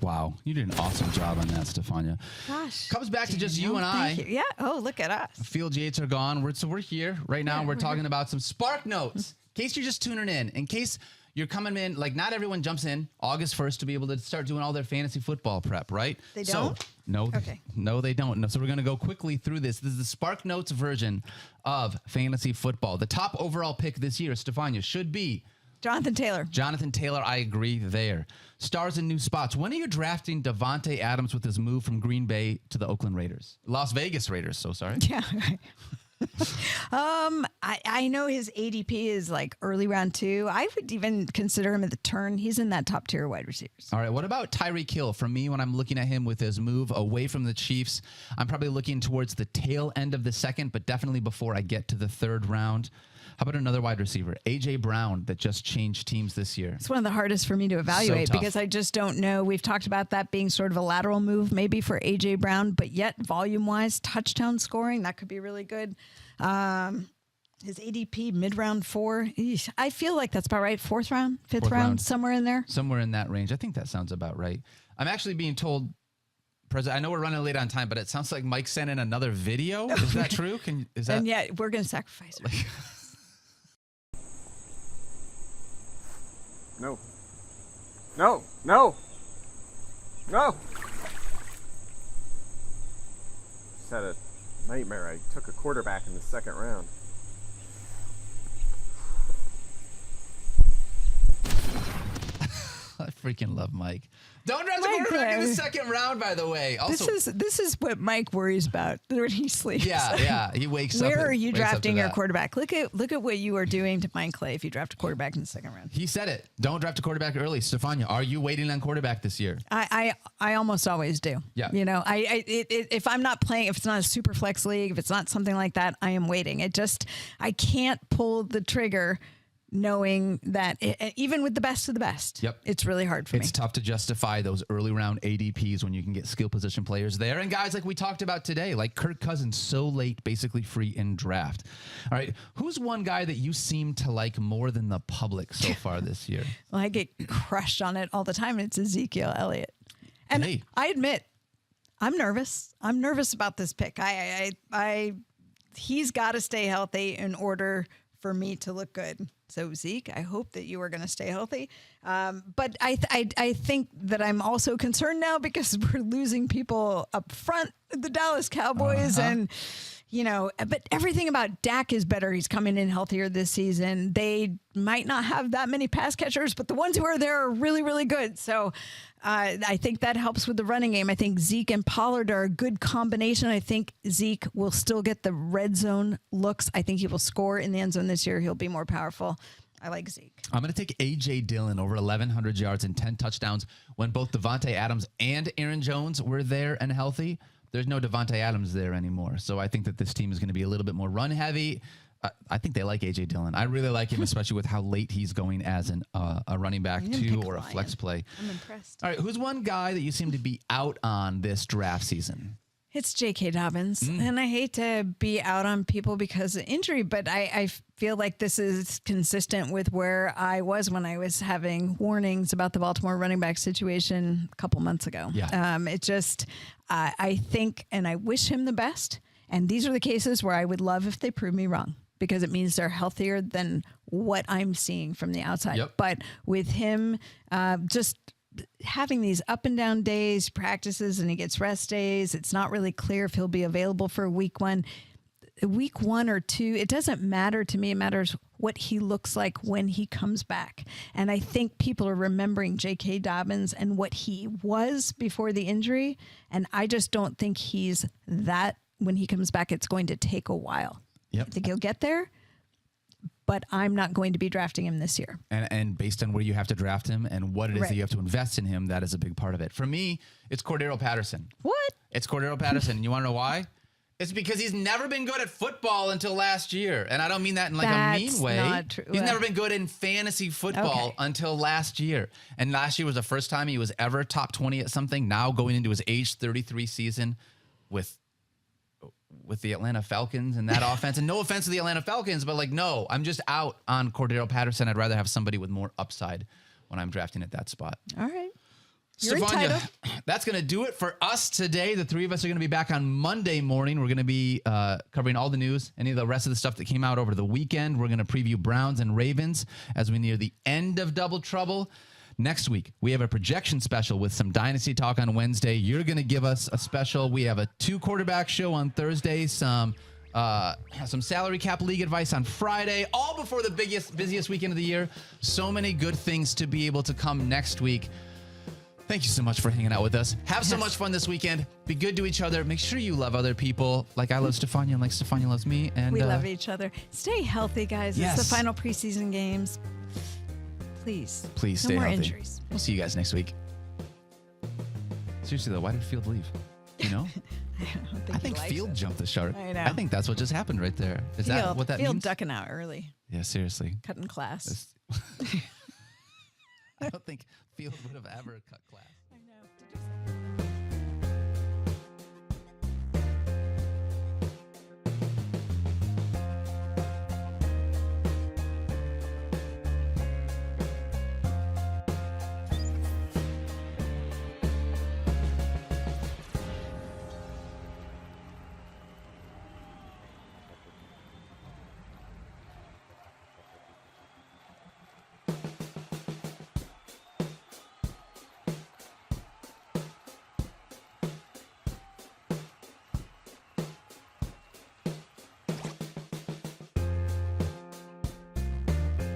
[SPEAKER 2] Wow. You did an awesome job on that, Stephania.
[SPEAKER 4] Gosh.
[SPEAKER 2] Comes back to just you and I.
[SPEAKER 4] Thank you. Yeah. Oh, look at us.
[SPEAKER 2] Field Yates are gone. So we're here right now. We're talking about some Spark Notes. In case you're just tuning in case you're coming in, like not everyone jumps in August 1st to be able to start doing all their fantasy football prep, right?
[SPEAKER 4] They don't?
[SPEAKER 2] So, no,
[SPEAKER 4] Okay.
[SPEAKER 2] no, they don't. No, so we're going to go quickly through this. This is the Spark Notes version of fantasy football. The top overall pick this year, Stephania, should be
[SPEAKER 4] Jonathan Taylor.
[SPEAKER 2] Jonathan Taylor, I agree there. Stars in new spots. When are you drafting Devonte Adams with his move from Green Bay to the Oakland Raiders? Las Vegas Raiders, so sorry.
[SPEAKER 4] Yeah, right. I know his ADP is like early round 2. I would even consider him at the turn. He's in that top tier wide receivers.
[SPEAKER 2] All right, what about Tyreek Hill? For me, when I'm looking at him with his move away from the Chiefs, I'm probably looking towards the tail end of the second, but definitely before I get to the third round. How about another wide receiver, A.J. Brown, that just changed teams this year?
[SPEAKER 4] It's one of the hardest for me to evaluate because I just don't know. We've talked about that being sort of a lateral move maybe for A.J. Brown, but yet volume-wise, touchdown scoring, that could be really good. His ADP mid-round 4. Eesh, I feel like that's about right. Fourth round, fifth round, somewhere in there.
[SPEAKER 2] Somewhere in that range. I think that sounds about right. I'm actually being told, President, I know we're running late on time, but it sounds like Mike sent in another video. Is that true? Is that?
[SPEAKER 4] And yeah, we're going to sacrifice her.
[SPEAKER 7] No. No. No. No. Just had a nightmare. I took a quarterback in the second round.
[SPEAKER 2] I freaking love Mike. Don't draft a quarterback in the second round, by the way. Also,
[SPEAKER 4] this is what Mike worries about when he sleeps.
[SPEAKER 2] Yeah. He wakes up.
[SPEAKER 4] Where are you drafting your quarterback? Look at what you are doing to Mike Clay if you draft a quarterback in the second round.
[SPEAKER 2] He said it. Don't draft a quarterback early. Stephania, are you waiting on quarterback this year?
[SPEAKER 4] I almost always do.
[SPEAKER 2] Yeah.
[SPEAKER 4] You know, if I'm not playing, if it's not a super flex league, if it's not something like that, I am waiting. I can't pull the trigger knowing that even with the best of the best, it's really hard for me.
[SPEAKER 2] It's tough to justify those early round ADPs when you can get skill position players there. And guys like we talked about today, like Kirk Cousins, so late, basically free in draft. All right. Who's one guy that you seem to like more than the public so far this year?
[SPEAKER 4] Well, I get crushed on it all the time. It's Ezekiel Elliot. And I admit, I'm nervous. I'm nervous about this pick. He's got to stay healthy in order for me to look good. So Zeke, I hope that you are going to stay healthy. But I think that I'm also concerned now because we're losing people up front, the Dallas Cowboys, and but everything about Dak is better. He's coming in healthier this season. They might not have that many pass catchers, but the ones who are there are really, really good. So I think that helps with the running game. I think Zeke and Pollard are a good combination. I think Zeke will still get the red zone looks. I think he will score in the end zone this year. He'll be more powerful. I like Zeke.
[SPEAKER 2] I'm going to take A.J. Dillon over 1,100 yards and 10 touchdowns when both Devonte Adams and Aaron Jones were there and healthy. There's no Devonte Adams there anymore. So I think that this team is going to be a little bit more run heavy. I think they like A.J. Dillon. I really like him, especially with how late he's going as a running back too, or a flex play.
[SPEAKER 4] I'm impressed.
[SPEAKER 2] All right, who's one guy that you seem to be out on this draft season?
[SPEAKER 4] It's J.K. Dobbins, and I hate to be out on people because of injury, but I feel like this is consistent with where I was when I was having warnings about the Baltimore running back situation a couple months ago.
[SPEAKER 2] Yeah.
[SPEAKER 4] I think, and I wish him the best, and these are the cases where I would love if they prove me wrong, because it means they're healthier than what I'm seeing from the outside.
[SPEAKER 2] Yep.
[SPEAKER 4] But with him, just having these up and down days, practices, and he gets rest days. It's not really clear if he'll be available for week 1 or 2. It doesn't matter to me. It matters what he looks like when he comes back. And I think people are remembering J.K. Dobbins and what he was before the injury. And I just don't think he's that when he comes back. It's going to take a while.
[SPEAKER 2] Yep.
[SPEAKER 4] I think he'll get there, but I'm not going to be drafting him this year.
[SPEAKER 2] And based on where you have to draft him and what it is that you have to invest in him, that is a big part of it. For me, it's Cordaro Patterson.
[SPEAKER 4] What?
[SPEAKER 2] It's Cordaro Patterson. You want to know why? It's because he's never been good at football until last year. And I don't mean that in like a mean way.
[SPEAKER 4] Not true.
[SPEAKER 2] He's never been good in fantasy football until last year. And last year was the first time he was ever top 20 at something. Now going into his age 33 season with the Atlanta Falcons and that offense. And no offense to the Atlanta Falcons, but no, I'm just out on Cordaro Patterson. I'd rather have somebody with more upside when I'm drafting at that spot.
[SPEAKER 4] All right.
[SPEAKER 2] Stephania, That's going to do it for us today. The three of us are going to be back on Monday morning. We're going to be covering all the news, any of the rest of the stuff that came out over the weekend. We're going to preview Browns and Ravens as we near the end of Double Trouble. Next week, we have a projection special with some Dynasty talk on Wednesday. You're going to give us a special. We have a 2-quarterback show on Thursday, some salary cap league advice on Friday, all before the busiest weekend of the year. So many good things to be able to come next week. Thank you so much for hanging out with us. Have so much fun this weekend. Be good to each other. Make sure you love other people like I love Stephania and like Stephania loves me. And
[SPEAKER 4] we love each other. Stay healthy, guys.
[SPEAKER 2] Yes.
[SPEAKER 4] It's the final preseason games. Please
[SPEAKER 2] stay
[SPEAKER 4] no more
[SPEAKER 2] healthy.
[SPEAKER 4] Injuries.
[SPEAKER 2] We'll see you guys next week. Seriously though, why did Field leave? You know? I think Field jumped the shark.
[SPEAKER 4] I know.
[SPEAKER 2] I think that's what just happened right there. Is that what that
[SPEAKER 4] Field
[SPEAKER 2] means?
[SPEAKER 4] ducking out early.
[SPEAKER 2] Yeah, seriously.
[SPEAKER 4] Cutting class.
[SPEAKER 2] I don't think Field would have ever cut class.
[SPEAKER 4] I know.